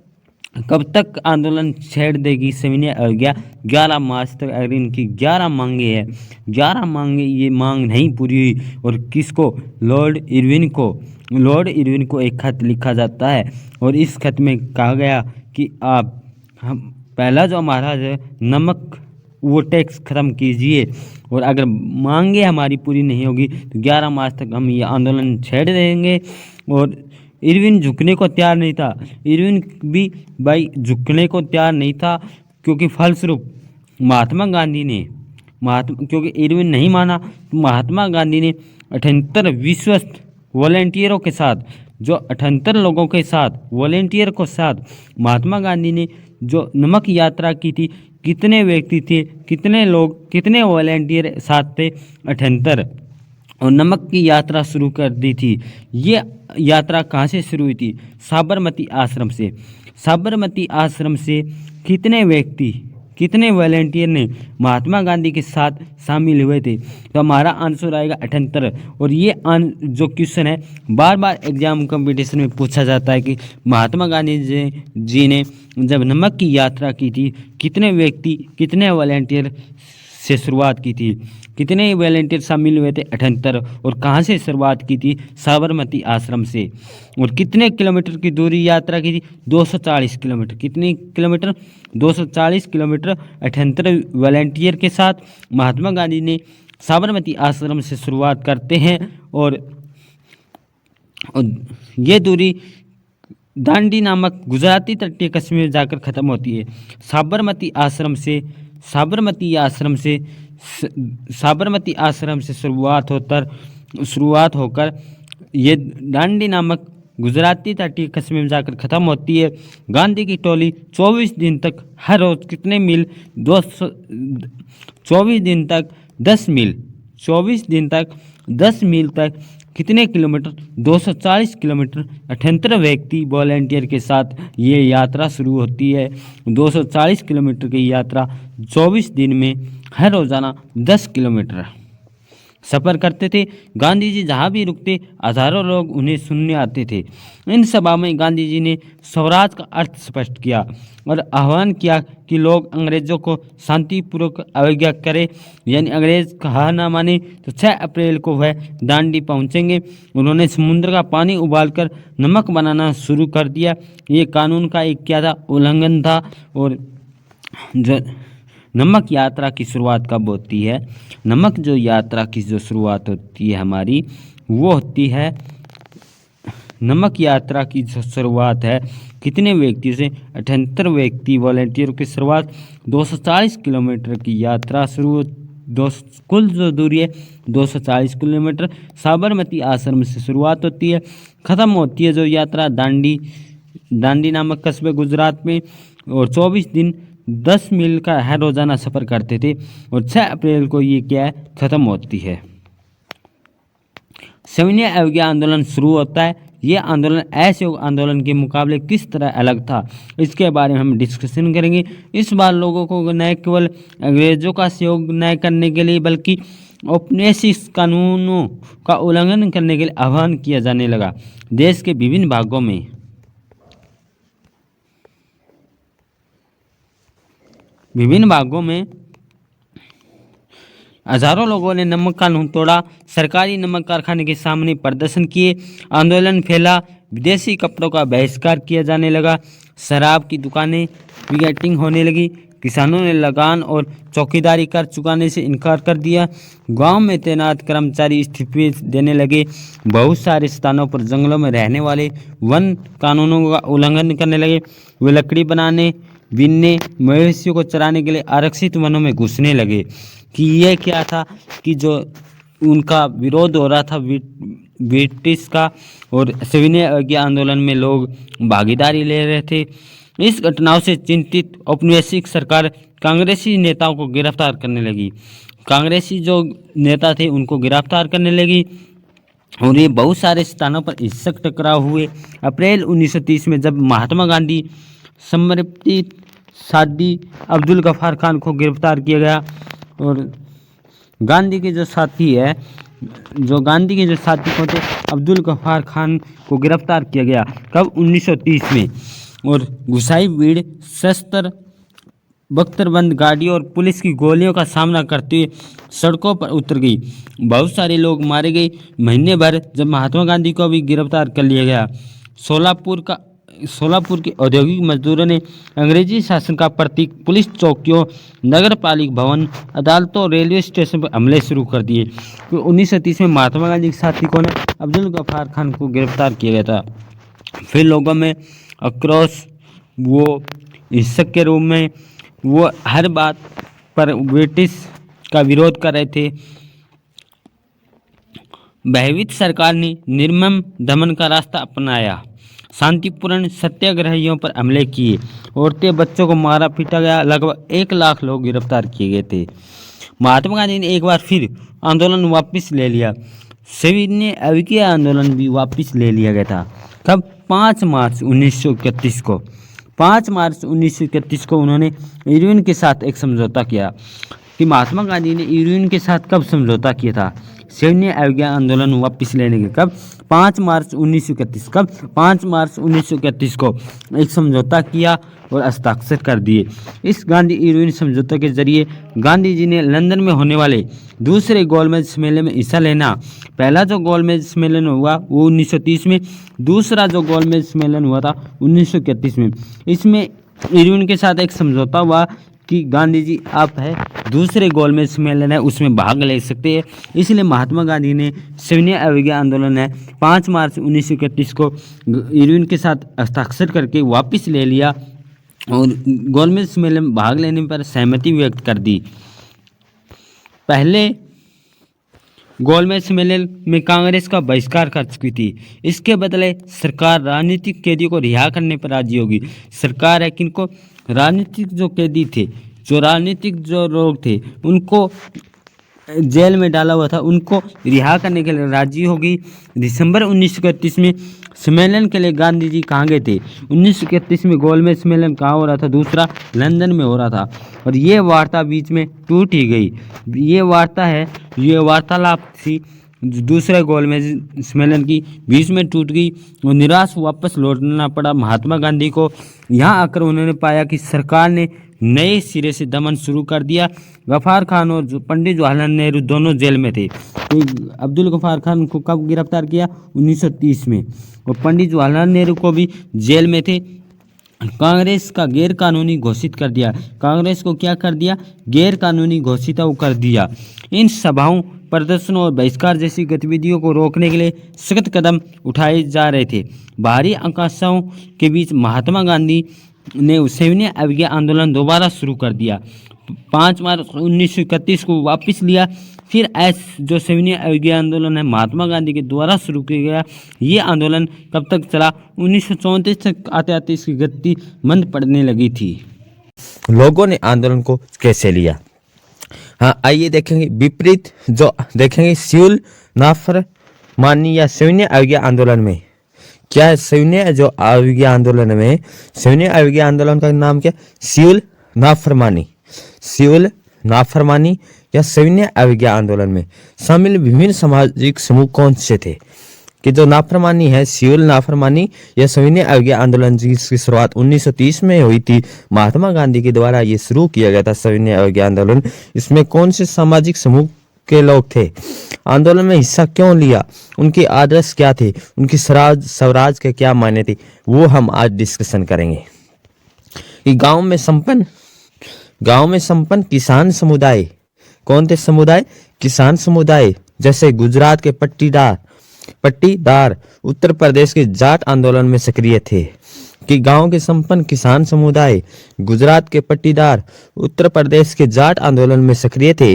A: कब तक आंदोलन छेड़ देगी? सविनय अवज्ञा 11 मार्च तक। अगर इनकी 11 मांगे हैं, 11 मांगे, ये मांग नहीं पूरी हुई और किसको? लॉर्ड इरविन को एक खत लिखा जाता है और इस खत में कहा गया कि आप हम पहला जो हमारा है नमक वो टैक्स ख़त्म कीजिए, और अगर मांगे हमारी पूरी नहीं होगी तो 11 मार्च तक हम ये आंदोलन छेड़ देंगे। और इरविन झुकने को तैयार नहीं था। इरविन भी भाई झुकने को तैयार नहीं था, क्योंकि फलस्वरूप महात्मा गांधी ने क्योंकि इरविन नहीं माना तो महात्मा गांधी ने 78 विश्वस्त वॉलेंटियरों के साथ, जो 78 लोगों के साथ वॉलेंटियर को साथ महात्मा गांधी ने जो नमक यात्रा की थी, कितने व्यक्ति थे, कितने लोग, कितने वॉलेंटियर साथ थे? 78, और नमक की यात्रा शुरू कर दी थी। ये यात्रा कहाँ से शुरू हुई थी? साबरमती आश्रम से। साबरमती आश्रम से कितने व्यक्ति, कितने वॉलेंटियर ने महात्मा गांधी के साथ शामिल हुए थे? तो हमारा आंसर आएगा 78। और ये जो क्वेश्चन है बार बार एग्जाम कंपटीशन में पूछा जाता है कि महात्मा गांधी जी ने जब नमक की यात्रा की थी कितने व्यक्ति, कितने वॉलेंटियर से शुरुआत की थी, कितने वॉलेंटियर शामिल हुए थे? 78। और कहाँ से शुरुआत की थी? साबरमती आश्रम से। और कितने किलोमीटर की दूरी यात्रा की थी? 240 किलोमीटर। कितनी किलोमीटर? 240 किलोमीटर 78 वॉलेंटियर के साथ महात्मा गांधी ने साबरमती आश्रम से शुरुआत करते हैं, और ये दूरी दांडी नामक गुजराती तटीय कस्बे में जाकर ख़त्म होती है। साबरमती आश्रम से शुरुआत होकर ये दांडी नामक गुजराती तटीय कस्बे में जाकर ख़त्म होती है। गांधी की टोली 24 दिन तक हर रोज़ कितने मील? 24 दिन तक 10 मील, 24 दिन तक 10 मील तक कितने किलोमीटर? 240 किलोमीटर 78 व्यक्ति वॉलेंटियर के साथ ये यात्रा शुरू होती है। 240 किलोमीटर की यात्रा 24 दिन में हर रोज़ाना 10 किलोमीटर सफ़र करते थे। गांधी जी जहाँ भी रुकते हज़ारों लोग उन्हें सुनने आते थे। इन सभा में गांधी जी ने स्वराज का अर्थ स्पष्ट किया और आह्वान किया कि लोग अंग्रेज़ों को शांतिपूर्वक अवज्ञा करें, यानी अंग्रेज़ कहा ना माने तो 6 अप्रैल को वह दांडी पहुंचेंगे। उन्होंने समुद्र का पानी उबालकर नमक बनाना शुरू कर दिया। ये कानून का एक क्या था? उल्लंघन था। और जो नमक यात्रा की शुरुआत कब होती है? नमक जो यात्रा की जो शुरुआत होती है हमारी, वो होती है, नमक यात्रा की जो शुरुआत है कितने व्यक्तियों से? 78 व्यक्ति वॉलेंटियर की शुरुआत 240 किलोमीटर की यात्रा शुरू, कुल जो दूरी है 240 किलोमीटर साबरमती आश्रम से शुरुआत होती है। ख़त्म होती है जो यात्रा दांडी नामक कस्बे गुजरात में, और 24 दिन 10 मील का हर रोज़ाना सफ़र करते थे, और 6 अप्रैल को ये क्या है? ख़त्म होती है। सविनय अवज्ञा आंदोलन शुरू होता है। ये आंदोलन असहयोग आंदोलन के मुकाबले किस तरह अलग था, इसके बारे में हम डिस्कशन करेंगे। इस बार लोगों को न केवल अंग्रेज़ों का सहयोग न करने के लिए बल्कि औपनिवेशिक कानूनों का उल्लंघन करने के लिए आह्वान किया जाने लगा। देश के विभिन्न भागों में हजारों लोगों ने नमक कानून तोड़ा, सरकारी नमक कारखाने के सामने प्रदर्शन किए, आंदोलन फैला, विदेशी कपड़ों का बहिष्कार किया जाने लगा, शराब की दुकानें पिकेटिंग होने लगी, किसानों ने लगान और चौकीदारी कर चुकाने से इनकार कर दिया, गांव में तैनात कर्मचारी इस्तीफे देने लगे, बहुत सारे स्थानों पर जंगलों में रहने वाले वन कानूनों का उल्लंघन करने लगे, वे लकड़ी बनाने, बीनने, मवेशियों को चराने के लिए आरक्षित वनों में घुसने लगे। कि ये क्या था कि जो उनका विरोध हो रहा था ब्रिटिश का और सविनय अवज्ञा आंदोलन में लोग भागीदारी ले रहे थे। इस घटनाओं से चिंतित औपनिवेशिक सरकार कांग्रेसी नेताओं को गिरफ्तार करने लगी। कांग्रेसी जो नेता थे उनको गिरफ्तार करने लगी और ये बहुत सारे स्थानों पर हिंसक टकराव हुए। अप्रैल 1930 में जब महात्मा गांधी समर्पित सादी अब्दुल गफ्फार खान को गिरफ्तार किया गया और गांधी के जो साथी को थे अब्दुल गफ्फार खान को गिरफ्तार किया गया। कब? 1930 में। और घुसाई भीड़ शस्त्र बख्तरबंद गाड़ियों और पुलिस की गोलियों का सामना करते हुए सड़कों पर उतर गई। बहुत सारे लोग मारे गए। महीने भर जब महात्मा गांधी को भी गिरफ्तार कर लिया गया। सोलापुर के औद्योगिक मजदूरों ने अंग्रेजी शासन का प्रतीक पुलिस चौकियों, नगर पालिका भवन, अदालतों और रेलवे स्टेशन पर हमले शुरू कर दिए। तो 1930 में महात्मा गांधी के साथी को अब्दुल गफ्फार खान को गिरफ्तार किया गया था। फिर लोगों में आक्रोश, वो हिंसक के रूप में वो हर बात पर ब्रिटिश का विरोध कर रहे थे। भयभीत सरकार ने निर्मम दमन का रास्ता अपनाया। शांतिपूर्ण सत्याग्रहियों पर हमले किए। औरतें बच्चों को मारा पीटा गया। लगभग 1 लाख लोग गिरफ्तार किए गए थे। महात्मा गांधी ने एक बार फिर आंदोलन वापस ले लिया। सविनय अवज्ञा आंदोलन भी वापस ले लिया गया था। कब? 5 मार्च 1931 को। 5 मार्च 1931 को उन्होंने इरविन के साथ एक समझौता किया। कि महात्मा गांधी ने इरविन के साथ कब समझौता किया था? सविनय अवज्ञा आंदोलन वापस लेने के। कब? 5 मार्च 1931। कब? 5 मार्च 1931 को एक समझौता किया और हस्ताक्षर कर दिए। इस गांधी इरविन समझौते के जरिए गांधी जी ने लंदन में होने वाले दूसरे गोलमेज सम्मेलन में हिस्सा लेना। पहला जो गोलमेज सम्मेलन हुआ वो 1930 में, दूसरा जो गोलमेज सम्मेलन हुआ था 1931 में। इसमें इरविन के साथ एक समझौता हुआ कि गांधी जी आप है दूसरे गोलमेज सम्मेलन है उसमें भाग ले सकते हैं। इसलिए महात्मा गांधी ने सविनय अवज्ञा आंदोलन है 5 मार्च 1931 को इरविन के साथ हस्ताक्षर करके वापस ले लिया और गोलमेज सम्मेलन में भाग लेने पर सहमति व्यक्त कर दी। पहले गोलमेज सम्मेलन में कांग्रेस का बहिष्कार कर चुकी थी। इसके बदले सरकार राजनीतिक कैदियों को रिहा करने पर राजी होगी। सरकार है किनको? राजनीतिक जो कैदी थे, जो राजनीतिक जो लोग थे उनको जेल में डाला हुआ था, उनको रिहा करने के लिए राजी होगी। दिसंबर 1931 में सम्मेलन के लिए गांधी जी कहाँ गए थे? 1931 में गोलमेज सम्मेलन कहाँ हो रहा था? दूसरा लंदन में हो रहा था और ये वार्ता बीच में टूट ही गई। ये वार्तालाप थी दूसरे गोलमेज सम्मेलन की बीच में टूट गई और निराश वापस लौटना पड़ा महात्मा गांधी को। यहाँ आकर उन्होंने पाया कि सरकार ने नए सिरे से दमन शुरू कर दिया। गफ्फार खान और पंडित जवाहरलाल नेहरू दोनों जेल में थे। तो अब्दुल गफ्फार खान को कब गिरफ्तार किया? 1930 में। और पंडित जवाहरलाल नेहरू को भी जेल में थे। कांग्रेस का गैर कानूनी घोषित कर दिया। कांग्रेस को क्या कर दिया? गैर कानूनी घोषित कर दिया। इन सभाओं, प्रदर्शनों और बहिष्कार जैसी गतिविधियों को रोकने के लिए सख्त कदम उठाए जा रहे थे। बाहरी आकांक्षाओं के बीच महात्मा गांधी ने सविनय अवज्ञा आंदोलन दोबारा शुरू कर दिया। 5 मार्च 1931 को वापस लिया। फिर जो सविनय अवज्ञा आंदोलन है महात्मा गांधी के द्वारा शुरू किया गया। ये आंदोलन कब तक चला? 1934 तक आते आते इसकी गति मंद पड़ने लगी थी।
B: लोगों ने आंदोलन को कैसे लिया? हाँ, आइए देखेंगे। विपरीत जो देखेंगे सिविल नाफरमानी या सविनय अवज्ञा आंदोलन में क्या है? सविनय अवज्ञा आंदोलन में सविनय अवज्ञा आंदोलन का नाम क्या? सिविल नाफरमानी। सिविल नाफरमानी या सविनय अवज्ञा आंदोलन में शामिल विभिन्न सामाजिक समूह कौन से थे? कि जो नाफरमानी है, सिविल नाफरमानी या सविनय अवज्ञा आंदोलन जिसकी शुरुआत 1930 में हुई थी, महात्मा गांधी के द्वारा ये शुरू किया गया था सविनय अवज्ञा आंदोलन। इसमें कौन से सामाजिक समूह के लोग थे? आंदोलन में हिस्सा क्यों लिया? उनके आदर्श क्या थे? उनकी स्वराज के क्या मायने थे? वो हम आज डिस्कशन करेंगे। कि गांव में संपन्न किसान समुदाय कौन थे? समुदाय किसान समुदाय, जैसे गुजरात के पट्टीदार उत्तर प्रदेश के जाट आंदोलन में सक्रिय थे। कि गांव के संपन्न किसान समुदाय गुजरात के पट्टीदार उत्तर प्रदेश के जाट आंदोलन में सक्रिय थे।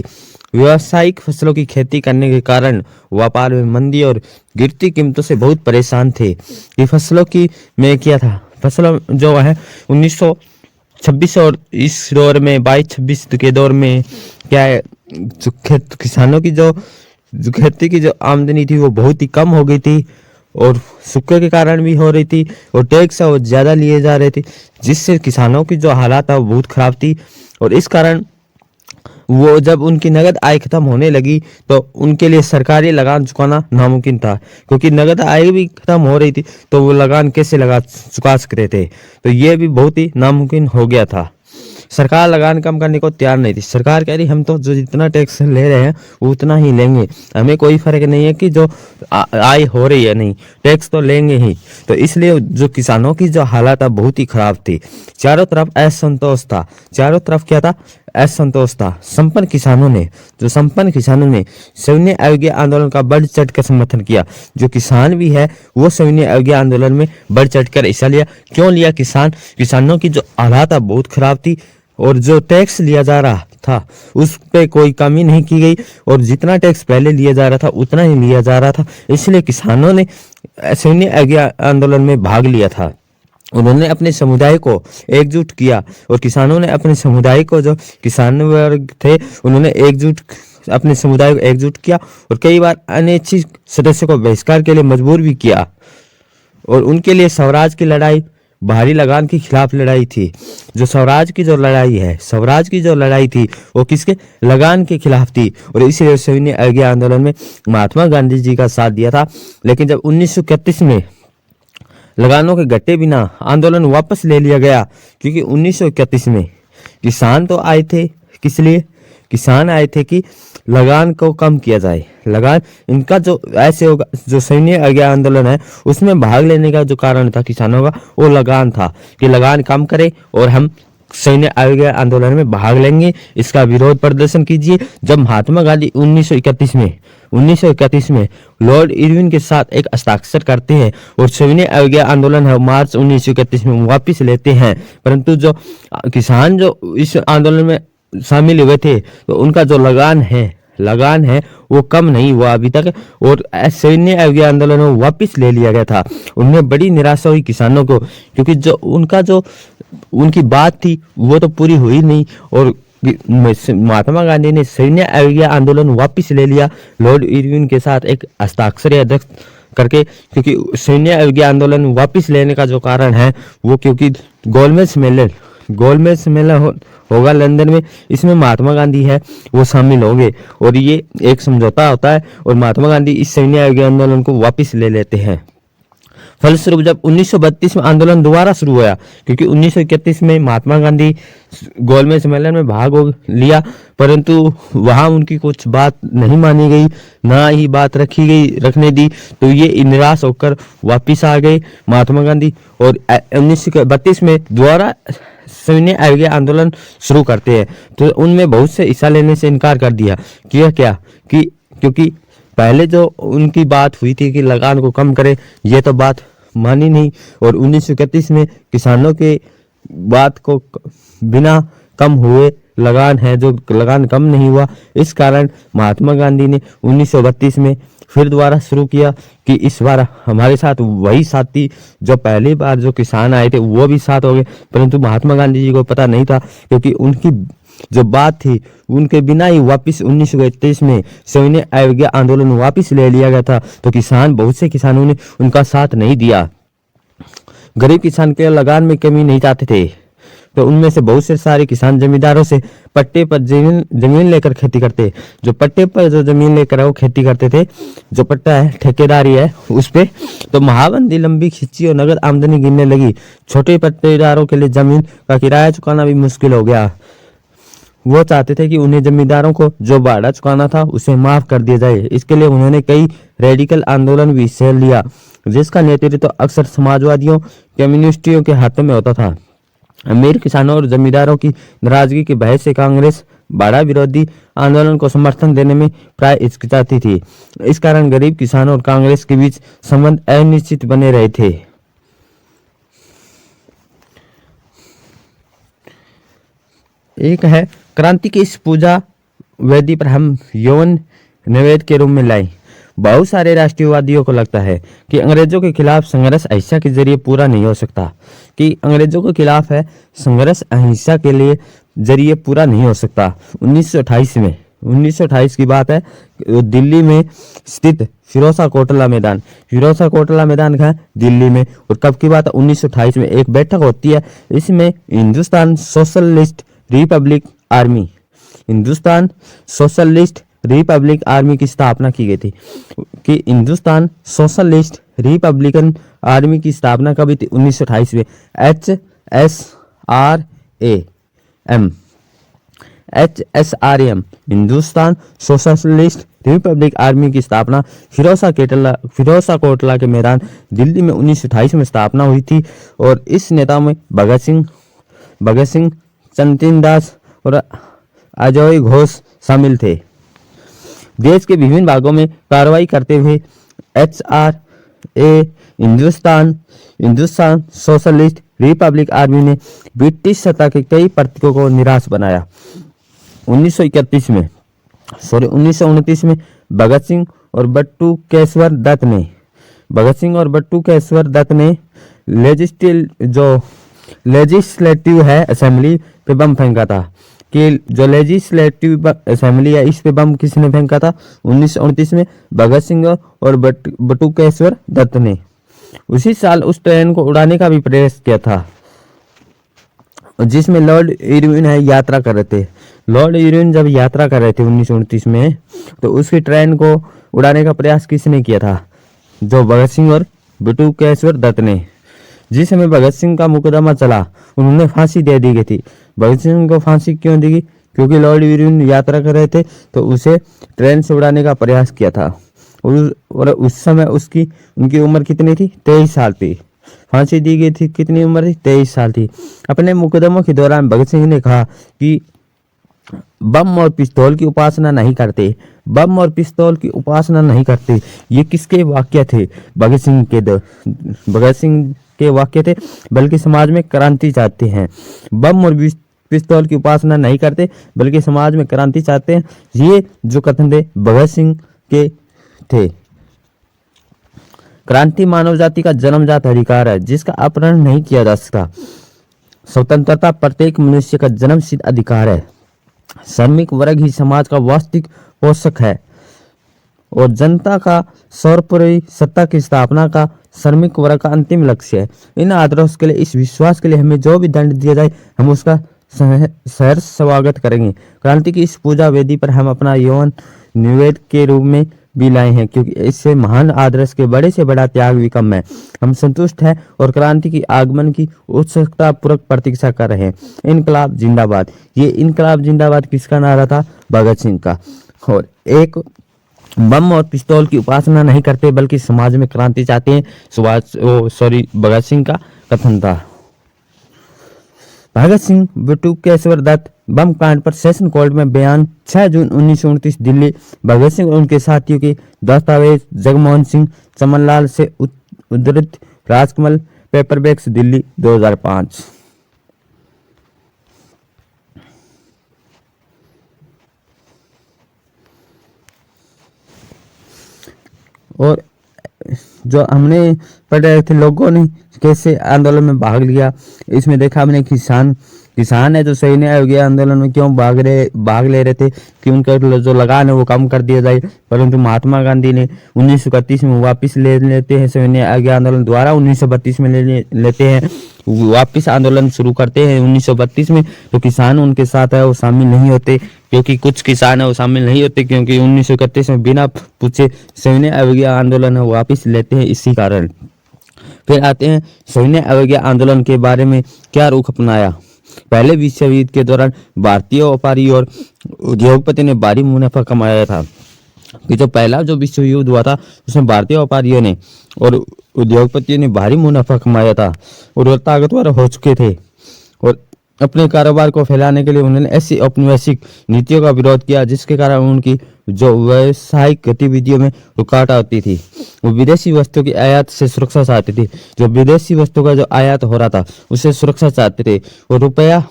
B: व्यावसायिक फसलों की खेती करने के कारण व्यापार में मंदी और गिरती कीमतों से बहुत परेशान थे। ये फसलों की में क्या था? फसलों जो है 1926 और इस दौर में 22-26 के दौर में क्या है, किसानों की जो खेती की जो आमदनी थी वो बहुत ही कम हो गई थी और सूखे के कारण भी हो रही थी और टैक्स वो ज़्यादा लिए जा रहे थे, जिससे किसानों की जो हालात है वो बहुत ख़राब थी। और इस कारण वो जब उनकी नगद आय खत्म होने लगी तो उनके लिए सरकारी लगान चुकाना नामुमकिन था, क्योंकि नगद आय भी खत्म हो रही थी तो वो लगान कैसे चुका सकते थे? तो ये भी बहुत ही नामुमकिन हो गया था। सरकार लगान कम करने को तैयार नहीं थी। सरकार कह रही हम तो जो जितना टैक्स ले रहे हैं वो उतना ही लेंगे, हमें कोई फर्क नहीं है कि जो आय हो रही है, नहीं, टैक्स तो लेंगे ही। तो इसलिए जो किसानों की जो हालत है बहुत ही खराब थी। चारों तरफ असंतोष था। चारों तरफ क्या था? असंतोष था। संपन्न किसानों ने सविनय अवज्ञा आंदोलन का बढ़ चढ़ कर समर्थन किया। जो किसान भी है वो सविनय अवज्ञा आंदोलन में बढ़ चढ़ कर हिस्सा लिया। क्यों लिया? किसानों की जो हालात बहुत खराब थी और जो टैक्स लिया जा रहा था उस पे कोई कमी नहीं की गई और जितना टैक्स पहले लिया जा रहा था उतना ही लिया जा रहा था। इसलिए किसानों ने सविनय अवज्ञा आंदोलन में भाग लिया था। उन्होंने अपने समुदाय को एकजुट किया और किसानों ने अपने समुदाय को, जो किसान वर्ग थे, उन्होंने अपने समुदाय को एकजुट किया और कई बार अनिच्छित सदस्यों को बहिष्कार के लिए मजबूर भी किया। और उनके लिए स्वराज की लड़ाई भारी लगान के खिलाफ लड़ाई थी। जो स्वराज की जो लड़ाई थी वो किसके? लगान के खिलाफ थी। और इसीलिए सविनय अवज्ञा आंदोलन में महात्मा गांधी जी का साथ दिया था। लेकिन जब 1931 में लगानों के घटे बिना आंदोलन वापस ले लिया गया, क्योंकि 1931 में किसान तो आए थे, किस लिए? किसान आए थे कि लगान को कम किया जाए। लगान इनका जो ऐसे होगा, जो सविनय अवज्ञा आंदोलन है उसमें भाग लेने का जो कारण था किसानों का, वो लगान था कि लगान कम करे और हम सविनय अवज्ञा आंदोलन में भाग लेंगे, इसका विरोध प्रदर्शन कीजिए। जब महात्मा गांधी 1931 में लॉर्ड इरविन के साथ एक हस्ताक्षर करते हैं और सविनय अवज्ञा आंदोलन है मार्च 1931 में वापस लेते हैं, परंतु जो किसान जो इस आंदोलन में शामिल हुए थे तो उनका जो लगान है वो कम नहीं हुआ अभी तक और सविनय अवज्ञा आंदोलन में वापस ले लिया गया था। उनमें बड़ी निराशा हुई किसानों को, क्योंकि जो उनकी बात थी वो तो पूरी हुई नहीं और महात्मा गांधी ने सविनय अवज्ञा आंदोलन वापस ले लिया लॉर्ड इरविन के साथ एक हस्ताक्षर करके। क्योंकि सविनय अवज्ञा आंदोलन वापस लेने का जो कारण है वो क्योंकि गोलमेज सम्मेलन होगा लंदन में, इसमें महात्मा गांधी है वो शामिल होंगे और ये एक समझौता होता है और महात्मा गांधी इस सविनय अवज्ञा आंदोलन को वापस ले लेते हैं। फलस्वरूप जब 1932 में आंदोलन दोबारा शुरू हुआ, क्योंकि 1931 में महात्मा गांधी गोलमेज सम्मेलन में भाग लिया, परंतु वहां उनकी कुछ बात नहीं मानी गई, ना ही बात रखने दी, तो ये निराश होकर वापिस आ गए महात्मा गांधी और 1932 में दोबारा सविनय अवज्ञा आंदोलन शुरू करते हैं। तो उनमें बहुत से हिस्सा लेने से इनकार कर दिया। क्योंकि पहले जो उनकी बात हुई थी कि लगान को कम करे, ये तो बात मानी नहीं और 1931 में किसानों के बात को बिना कम हुए लगान कम नहीं हुआ। इस कारण महात्मा गांधी ने 1932 में फिर दोबारा शुरू किया कि इस बार हमारे साथ वही साथी जो पहली बार जो किसान आए थे वो भी साथ हो गए, परंतु महात्मा गांधी जी को पता नहीं था, क्योंकि उनकी जो बात थी उनके बिना ही वापस 1931 में सविनय अवज्ञा आंदोलन वापस ले लिया गया था। तो बहुत से किसानों ने उनका साथ नहीं दिया। गरीब किसान के लगान में कमी नहीं चाहते थे, तो उनमें से बहुत से सारे किसान जमींदारों से पट्टे पर जमीन लेकर खेती करते। जो पट्टे पर जो जमीन लेकर वो खेती करते थे, जो पट्टा है ठेकेदारी है उस पे, तो महाबंदी लंबी खिंची और नगद आमदनी गिरने लगी। छोटे पट्टेदारों के लिए जमीन का किराया चुकाना भी मुश्किल हो गया। वो चाहते थे कि उन्हें जमींदारों को जो भाड़ा चुकाना था उसे माफ कर दिया जाए। इसके लिए उन्होंने कई रेडिकल आंदोलन भी हिस्सा लिया, जिसका नेतृत्व अक्सर समाजवादियों कम्युनिस्टियों के हाथों में होता था। अमीर किसानों और जमींदारों की नाराजगी की बहस से कांग्रेस भाड़ा विरोधी आंदोलन को समर्थन देने में प्राय हिचकिचाती थी। इस कारण गरीब किसानों और कांग्रेस के बीच संबंध अनिश्चित बने रहे थे। एक है क्रांति की इस पूजा वेदी पर हम यौवन नैवेद्य के रूप में लाए। बहुत सारे राष्ट्रवादियों को लगता है कि अंग्रेजों के खिलाफ संघर्ष अहिंसा के जरिए पूरा नहीं हो सकता, कि अंग्रेजों के खिलाफ है संघर्ष अहिंसा के लिए जरिए पूरा नहीं हो सकता। 1928 की बात है, दिल्ली में स्थित फिरोजा कोटला मैदान का है दिल्ली में। और कब की बात है? 1928 में एक बैठक होती है। इसमें हिंदुस्तान सोशलिस्ट रिपब्लिक आर्मी की स्थापना की गई थी। कि हिंदुस्तान सोशलिस्ट रिपब्लिकन आर्मी की स्थापना कभी थी? 1928 में। HSRAM Hindustan socialist Republic army की स्थापना फिरोजा कोटला के मैदान दिल्ली में 1928 में स्थापना हुई थी। और इस नेता में भगत सिंह चंद्रदास और अजय घोष शामिल थे। देश के विभिन्न भागों में कार्रवाई करते हुए HRA Hindustan socialist Republic army ने ब्रिटिश सत्ता के कई प्रतीकों को निराश बनाया। 1929 में भगत सिंह और बटुकेश्वर दत्त ने लेजिस्लेटिव है असेंबली पे बम फेंका था। कि जो लेजिस्लेटिव असेंबली है इस पे बम किसने फेंका था? 1929 में भगत सिंह और बटुकेश्वर दत्त ने। उसी साल उस ट्रेन को उड़ाने का भी प्रयास किया था जिसमें लॉर्ड इरविन यात्रा कर रहे थे। लॉर्ड इरविन जब यात्रा कर रहे थे 1929 में, तो उसकी ट्रेन को उड़ाने का प्रयास किसने किया था? जो भगत सिंह और बटुकेश्वर दत्त ने। जिस समय भगत सिंह का मुकदमा चला, उन्होंने फांसी दे दी गई थी। भगत सिंह को फांसी क्यों दी गई? क्योंकि लॉर्ड इरविन यात्रा कर रहे थे, तो उसे ट्रेन से उड़ाने का प्रयास किया था। और उस समय उनकी उम्र कितनी थी? 23 साल थी। फांसी दी गई थी, कितनी उम्र थी? 23 साल थी। अपने मुकदमों के दौरान भगत सिंह ने कहा कि बम और पिस्तौल की उपासना नहीं करते। ये किसके वाक्य थे? भगत सिंह के वाक्य थे, बल्कि समाज में क्रांति चाहते हैं। बम और पिस्तौल की उपासना नहीं करते, बल्कि समाज में क्रांति चाहते हैं। ये जो कथन थे भगत सिंह के थे। क्रांति मानव जाति का जन्मजात अधिकार है, जिसका अपहरण नहीं किया जा सकता। स्वतंत्रता प्रत्येक मनुष्य का जन्मसिद्ध अधिकार है। श्रमिक वर्ग ही समाज का वास्तविक पोषक है और जनता का सर्वोपरि सत्ता की स्थापना का श्रमिक वर्ग का अंतिम लक्ष्य है। इन आदर्शों के लिए, इस विश्वास के लिए हमें जो भी दंड दिया जाए, हम उसका सहर्ष स्वागत करेंगे। क्रांति की इस पूजा वेदी पर हम अपना यौवन निवेद्य के रूप में भी लाए हैं, क्योंकि इससे महान आदर्श के बड़े से बड़ा त्याग भी कम है। हम संतुष्ट हैं और क्रांति की आगमन की उत्सुकता पूर्वक प्रतीक्षा कर रहे हैं। इनकलाब जिंदाबाद। ये इनकलाब जिंदाबाद किसका नारा था? भगत सिंह का। और एक बम और पिस्तौल की उपासना नहीं करते, बल्कि समाज में क्रांति चाहते हैं, भगत सिंह का कथन था। भगत सिंह बटुकेश्वर दत्त बम कांड पर सेशन कोर्ट में बयान 6 जून 1929 दिल्ली। भगत सिंह और उनके साथियों के दस्तावेज जगमोहन सिंह चमनलाल से उद्धृत राजकमल पेपरबैक्स दिल्ली 2005। और जो हमने पढ़ रहे थे लोगों ने कैसे आंदोलन में भाग लिया, इसमें देखा हमने किसान है जो सैन्य अवज्ञा आंदोलन में क्यों भाग ले रहे थे कि उनका जो लगान है वो कम कर दिया जाए, परंतु महात्मा गांधी ने 1931 में वापस ले लेते हैं सैन्य अवज्ञा आंदोलन द्वारा 1932 में लेते हैं वापस आंदोलन शुरू करते हैं 1932 में। तो किसान उनके साथ है वो शामिल नहीं होते, क्योंकि कुछ किसान है वो शामिल नहीं होते, क्योंकि 1931 में बिना पूछे सैन्य अवज्ञा आंदोलन है वापस लेते हैं इसी कारण। फिर आते हैं सैन्य अवज्ञा आंदोलन के बारे में क्या रुख अपनाया। पहले विश्व युद्ध के दौरान भारतीय व्यापारी और उद्योगपति ने भारी मुनाफा कमाया था कि जो पहला जो विश्व युद्ध हुआ था उसमें भारतीय व्यापारियों ने और उद्योगपतियों ने भारी मुनाफा कमाया था और वो ताकतवर हो चुके थे और अपने कारोबार को फैलाने के लिए उन्होंने ऐसी औपनिवेशिक नीतियों का विरोध किया जिसके कारण उनकी जो व्यावसायिक गतिविधियों में रुकावट आती थी। वो विदेशी वस्तुओं की आयात से सुरक्षा चाहते थे, जो विदेशी वस्तु का जो आयात हो रहा था उससे सुरक्षा चाहते थे और रुपया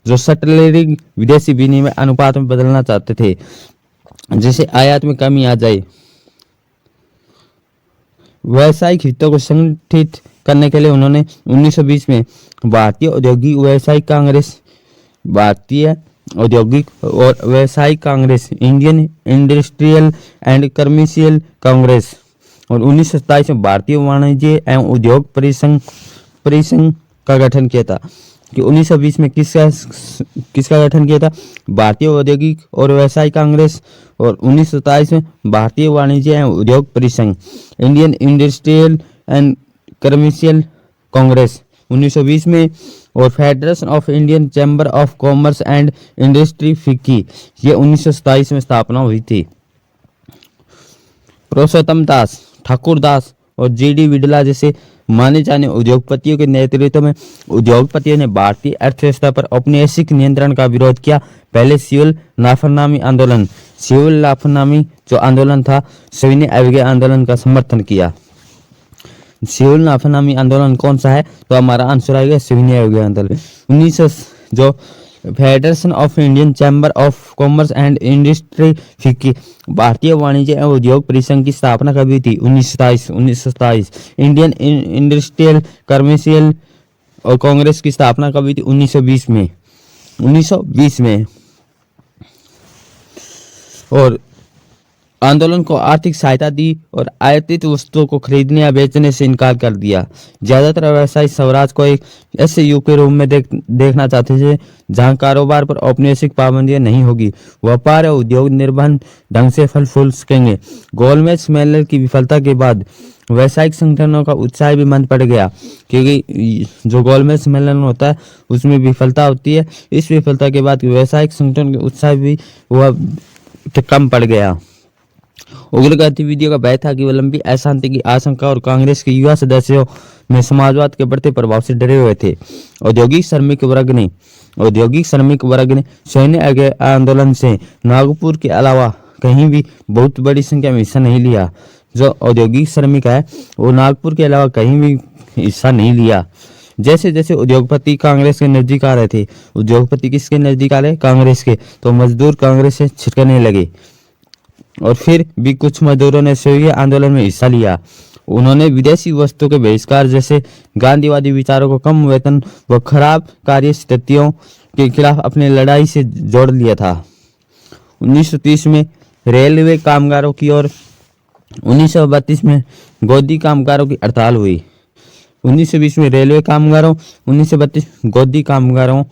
B: जो सटलरिंग विदेशी विनिमय अनुपात में बदलना चाहते थे जिससे आयात में कमी आ जाए। व्यावसायिक हितों को संगठित करने के लिए उन्होंने 1920 में भारतीय औद्योगिक व्यावसायिक Congress Indian industrial and commercial Congress और 1927 में भारतीय वाणिज्य एवं उद्योग परिसंघ का गठन किया था। कि 1920 में किसका गठन किया था? भारतीय औद्योगिक और व्यवसायिक कांग्रेस और 1927 में भारतीय वाणिज्य एवं उद्योग परिसंघ Indian industrial and commercial Congress 1920 में और federation of Indian chamber of commerce and industry FICCI ये 1927 में स्थापना हुई थी। पुरुषोत्तम दास, ठाकुर दास और जी.डी. बिड़ला जैसे माने जाने उद्योगपतियों के नेतृत्व में उद्योगपतियों ने भारतीय अर्थव्यवस्था पर औपनिवेशिक नियंत्रण का विरोध किया। पहले सिविल नाफरमानी आंदोलन, सिविल नाफरमानी जो आंदोलन था सविनय अवज्ञा आंदोलन का समर्थन किया। सिविल नाफरमानी आंदोलन कौन सा है? तो हमारा आंसर आएगा सविनय अवज्ञा आंदोलन। 1900 जो federation of Indian chamber of commerce and industry FICCI भारतीय वाणिज्य एवं उद्योग परिसंघ की स्थापना कब हुई थी? 1927। इंडियन इंडस्ट्रियल कमर्शियल और कांग्रेस की स्थापना कब हुई थी? 1920 में। और आंदोलन को आर्थिक सहायता दी और आयातित वस्तुओं को खरीदने या बेचने से इनकार कर दिया। ज्यादातर व्यवसायी स्वराज को एक ऐसे युग के रूप में देखना चाहते थे जहां कारोबार पर औपनिवेशिक पाबंदियां नहीं होगी, व्यापार और उद्योग निर्बाध ढंग से फल फूल सकेंगे। गोलमेज सम्मेलन की विफलता के बाद व्यवसायिक संगठनों का उत्साह भी मंद पड़ गया, क्योंकि जो गोलमेज सम्मेलन होता है उसमें विफलता होती है। इस विफलता के बाद व्यवसायिक संगठन के उत्साह भी वह कम पड़ गया। उग्र गतिविधियों का भय था कि वह लंबी अशांति की आशंका और कांग्रेस के युवा सदस्यों में समाजवाद के बढ़ते प्रभाव से डरे हुए थे। औद्योगिक श्रमिक वर्ग ने सैन्य आंदोलन से नागपुर के अलावा कहीं भी बहुत बड़ी संख्या में हिस्सा नहीं लिया। जो औद्योगिक श्रमिक है वो नागपुर के अलावा कहीं भी हिस्सा नहीं लिया। जैसे जैसे उद्योगपति कांग्रेस के नजदीक आ रहे थे, उद्योगपति किसके नजदीक आ रहे? कांग्रेस के, तो मजदूर कांग्रेस से छिटकने लगे और फिर भी कुछ मजदूरों ने सैन्य आंदोलन में हिस्सा लिया। उन्होंने विदेशी वस्तुओं के बहिष्कार जैसे गांधीवादी विचारों को कम वेतन व खराब कार्य स्थितियों के खिलाफ अपनी लड़ाई से जोड़ लिया था। 1930 में रेलवे कामगारों की और 1932 में गोदी कामगारों की हड़ताल हुई। 1920 में रेलवे कामगारों, 1932 गोदी कामगारों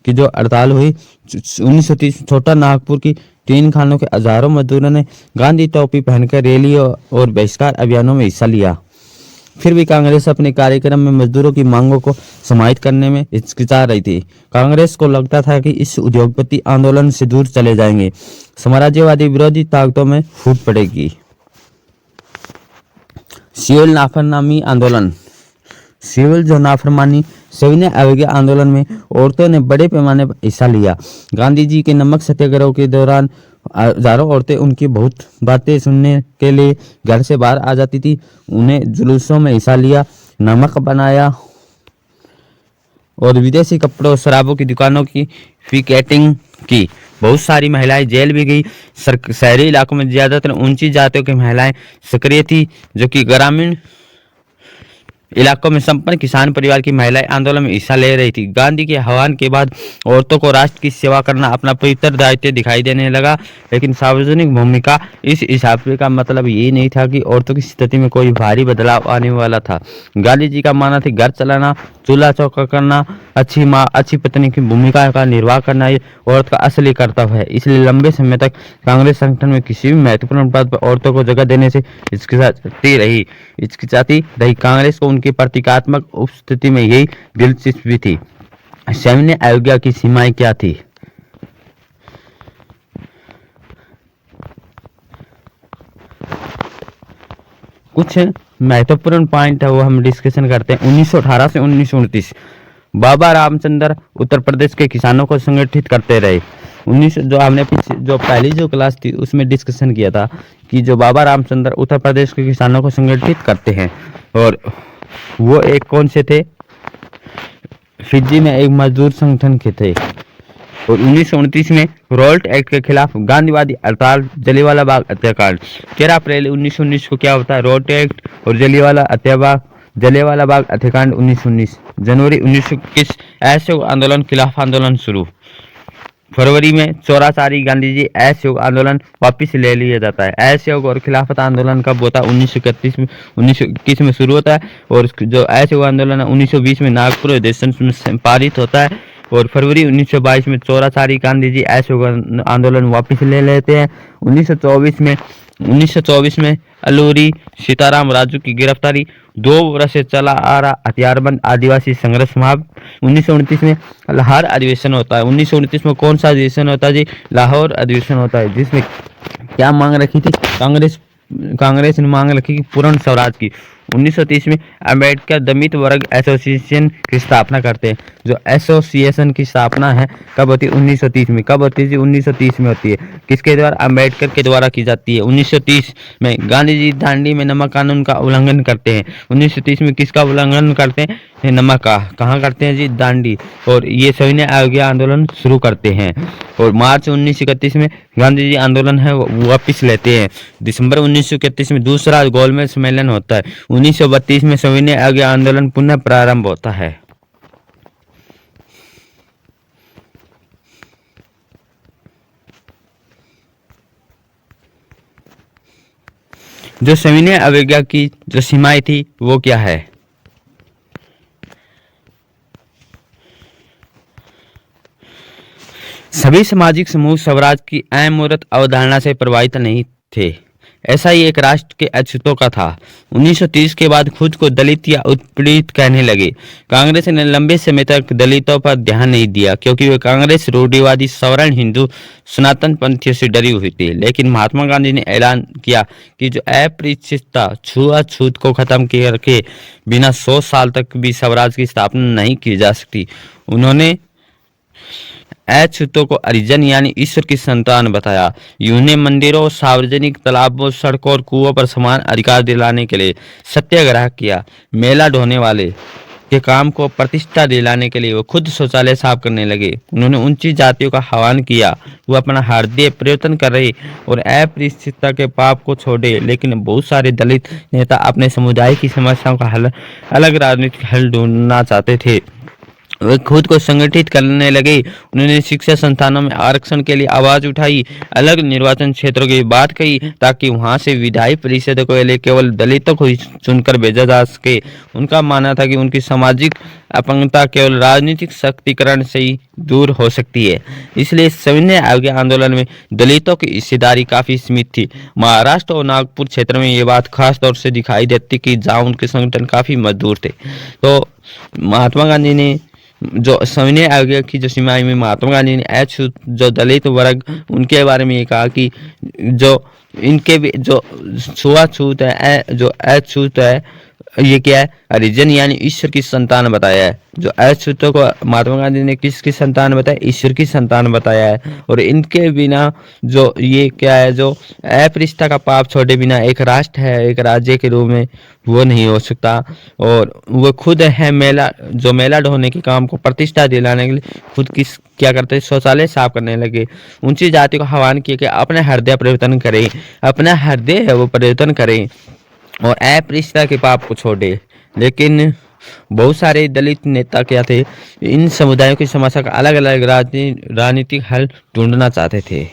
B: की जो हड़ताल हुई। 1930 छोटा नागपुर की 3 खानों के हजारों मजदूरों ने गांधी टोपी पहनकर रैली और बहिष्कार अभियानों में हिस्सा लिया। फिर भी कांग्रेस अपने कार्यक्रम में मजदूरों की मांगों को समाहित करने में हिचकिचा रही थी। कांग्रेस को लगता था कि इस उद्योगपति आंदोलन से दूर चले जाएंगे, साम्राज्यवादी विरोधी ताकतों में फूट पड़ेगी। सिविल नाफरमानी आंदोलन, सिविल जो नाफरमानी सविनय अवज्ञा आंदोलन में औरतों ने बड़े पैमाने पर हिस्सा लिया। गांधी जी के नमक सत्याग्रह के दौरान हजारों औरतें उनकी बहुत बातें सुनने के लिए घर से बाहर आ जाती थी। उन्हें जुलूसों में हिस्सा लिया, नमक बनाया और विदेशी कपड़ों शराबों की दुकानों की पिकेटिंग की। बहुत सारी महिलाएं जेल भी गई। शहरी इलाकों में ज्यादातर ऊंची जातियों की महिलाएं सक्रिय थी, जो कि ग्रामीण इलाकों में संपन्न किसान परिवार की महिलाएं आंदोलन में हिस्सा ले रही थी। गांधी के आह्वान के बाद औरतों को राष्ट्र की सेवा करना अपना पवित्र दायित्व दिखाई देने लगा, लेकिन सार्वजनिक भूमिका इस हिसाब का मतलब ये नहीं था कि औरतों की स्थिति में कोई भारी बदलाव आने वाला था। गांधी जी का मानना था घर चलाना, चूल्हा चौका करना, अच्छी माँ अच्छी पत्नी की भूमिका का निर्वाह करना ये औरत का असली कर्तव्य है। इसलिए लंबे समय तक कांग्रेस संगठन में किसी भी महत्वपूर्ण पद पर औरतों को जगह देने से हिचकिचाती रही। कांग्रेस को उनकी प्रतीकात्मक उपस्थिति में यही दिलचस्पी थी। सैन्य अवज्ञा की सीमाएं क्या थी? कुछ महत्वपूर्ण पॉइंट है वो हम डिस्कशन करते हैं। 1918 से 1929 बाबा रामचंद्र उत्तर प्रदेश के किसानों को संगठित करते रहे। 19 जो हमने जो पहली जो क्लास थी उसमें डिस्कशन किया था कि जो बाबा रामचंद्र उत्तर प्रदेश के किसानों को संगठित करते हैं, और वो एक कौन से थे? फिजी में एक मजदूर संगठन के थे। और 1929 में रोल्ट एक्ट के खिलाफ गांधीवादी हड़ताल, जलियांवाला बाग हत्याकांड। 13 अप्रैल 1919 को क्या होता है? रोल्ट एक्ट और जलियांवाला बाग हत्याकांड 1919। जनवरी 1921 असहयोग आंदोलन, खिलाफ आंदोलन शुरू। फरवरी में चौराचारी गांधी जी असहयोग आंदोलन वापस ले लिया जाता है। असहयोग और खिलाफत आंदोलन कब होता है? 1921 में शुरू होता है, और जो असहयोग आंदोलन है 1920 में नागपुर अधिवेशन में पारित होता है, और फरवरी 1922 में चौराचारी गांधी जी असहयोग आंदोलन वापस ले लेते हैं। 1924 में अलूरी सीताराम राजू की गिरफ्तारी। 2 वर्ष से चला आ रहा हथियारबंद आदिवासी संघर्ष समाप्त। 1929 में लाहौर अधिवेशन होता है। 1929 में कौन सा अधिवेशन होता है जी? लाहौर अधिवेशन होता है, जिसमें क्या मांग रखी थी? कांग्रेस ने मांग रखी कि पूर्ण स्वराज की। 1930 में अम्बेडकर दलित वर्ग एसोसिएशन की स्थापना करते हैं। जो एसोसिएशन की स्थापना है कब होती है? 1930 में। कब होती है जी? 1930 में होती है। किसके द्वारा? अम्बेडकर के द्वारा की जाती है। 1930 में गांधी जी दांडी में नमक कानून का उल्लंघन करते हैं। 1930 में किसका उल्लंघन करते हैं? नमक का। कहाँ करते हैं जी? दांडी। और ये सविनय अवज्ञा आंदोलन शुरू करते हैं, और मार्च 1931 में गांधी जी आंदोलन है वो वापिस लेते हैं। दिसंबर 1931 में दूसरा गोलमेज सम्मेलन होता है। 1932 में सविनय अवज्ञा आंदोलन पुनः प्रारंभ होता है। जो सविनय अवज्ञा की जो सीमाएं थी वो क्या है? सभी सामाजिक समूह स्वराज की अमूर्त अवधारणा से प्रभावित नहीं थे। ऐसा ही एक राष्ट्र के अछूतों का था। 1930 के बाद खुद को दलित या उत्पीड़ित कहने लगे। कांग्रेस ने लंबे समय तक दलितों पर ध्यान नहीं दिया, क्योंकि वे कांग्रेस रूढ़िवादी सवर्ण हिंदू सनातन पंथियों से डरी हुई थी। लेकिन महात्मा गांधी ने ऐलान किया कि जो अस्पृश्यता, छुआछूत को खत्म करके बिना 100 साल तक भी स्वराज की स्थापना नहीं की जा सकती। उन्होंने अछूतों को हरिजन यानी ईश्वर की संतान बताया। उन्हें मंदिरों, सार्वजनिक तालाबों, सड़कों और कुओं पर समान अधिकार दिलाने के लिए सत्याग्रह किया। मेला ढोने वाले के काम को प्रतिष्ठा दिलाने के लिए वो खुद शौचालय साफ करने लगे। उन्होंने ऊंची जातियों का आह्वान किया वो अपना हृदय परिवर्तन कर रहे और अस्पृश्यता के पाप को छोड़े। लेकिन बहुत सारे दलित नेता अपने समुदाय की समस्याओं का हल, अलग राजनीतिक हल ढूंढना चाहते थे। वे खुद को संगठित करने लगे। उन्होंने शिक्षा संस्थानों में आरक्षण के लिए आवाज उठाई, अलग निर्वाचन क्षेत्रों की बात कही ताकि वहां से विधायी परिषद को लिए केवल दलितों को ही चुनकर भेजा जा सके। उनका मानना था कि उनकी सामाजिक अपंगता केवल राजनीतिक शक्तिकरण से ही दूर हो सकती है। इसलिए सविनय अवज्ञा आंदोलन में दलितों की हिस्सेदारी काफी सीमित थी। महाराष्ट्र और नागपुर क्षेत्र में ये बात खास तौर से दिखाई देती कि जहाँ उनके संगठन काफी मजबूत थे। तो महात्मा गांधी ने जो सविनय अवज्ञा की जो सीमाएं में महात्मा गांधी ने अछूत जो दलित वर्ग उनके बारे में ये कहा कि जो इनके भी जो छुआछूत है, जो अछूत है, ये क्या है? हरिजन यानी ईश्वर की संतान बताया है। जो अछूतों को महात्मा गांधी ने किसकी संतान बताया? ईश्वर की संतान बताया है। और इनके बिना जो ये क्या है, जो अस्पृश्यता का पाप छोड़े बिना एक राष्ट्र है, एक राज्य के रूप में वो नहीं हो सकता। और वो खुद है मेला ढोने के काम को प्रतिष्ठा दिलाने के लिए खुद क्या करते? शौचालय साफ करने लगे। ऊंची जाति को आह्वान किया कि अपने हृदय परिवर्तन करें, अपना हृदय है वो परिवर्तन करें और अस्पृश्यता के पाप को छोड़े। लेकिन बहुत सारे दलित नेता क्या थे, इन समुदायों की समस्या का अलग अलग राजनीतिक हल ढूंढना चाहते थे।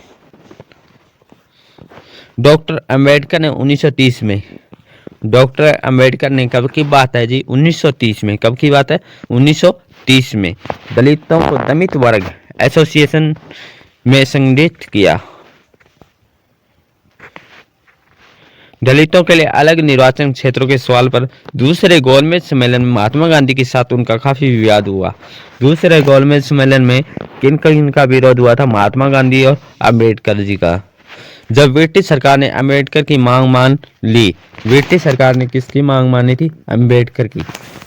B: डॉक्टर अंबेडकर ने 1930 में, डॉक्टर अंबेडकर ने कब की बात है जी, 1930 में। कब की बात है? 1930 में दलितों को दलित वर्ग एसोसिएशन में संगठित किया। दलितों के लिए अलग निर्वाचन क्षेत्रों के सवाल पर दूसरे गोलमेज सम्मेलन में महात्मा गांधी के साथ उनका काफी विवाद हुआ। दूसरे गोलमेज सम्मेलन में किन का विरोध हुआ था? महात्मा गांधी और अंबेडकर जी का। जब ब्रिटिश सरकार ने अंबेडकर की मांग मान ली, ब्रिटिश सरकार ने किसकी मांग मानी थी? अंबेडकर की।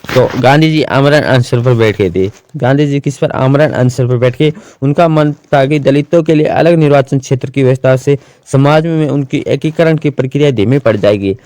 B: तो गांधी जी आमरण अनशन पर बैठ गए थे। गांधी जी किस पर? आमरण अनशन पर बैठ के उनका मन था कि दलितों के लिए अलग निर्वाचन क्षेत्र की व्यवस्था से समाज में उनकी एकीकरण की प्रक्रिया धीमी पड़ जाएगी,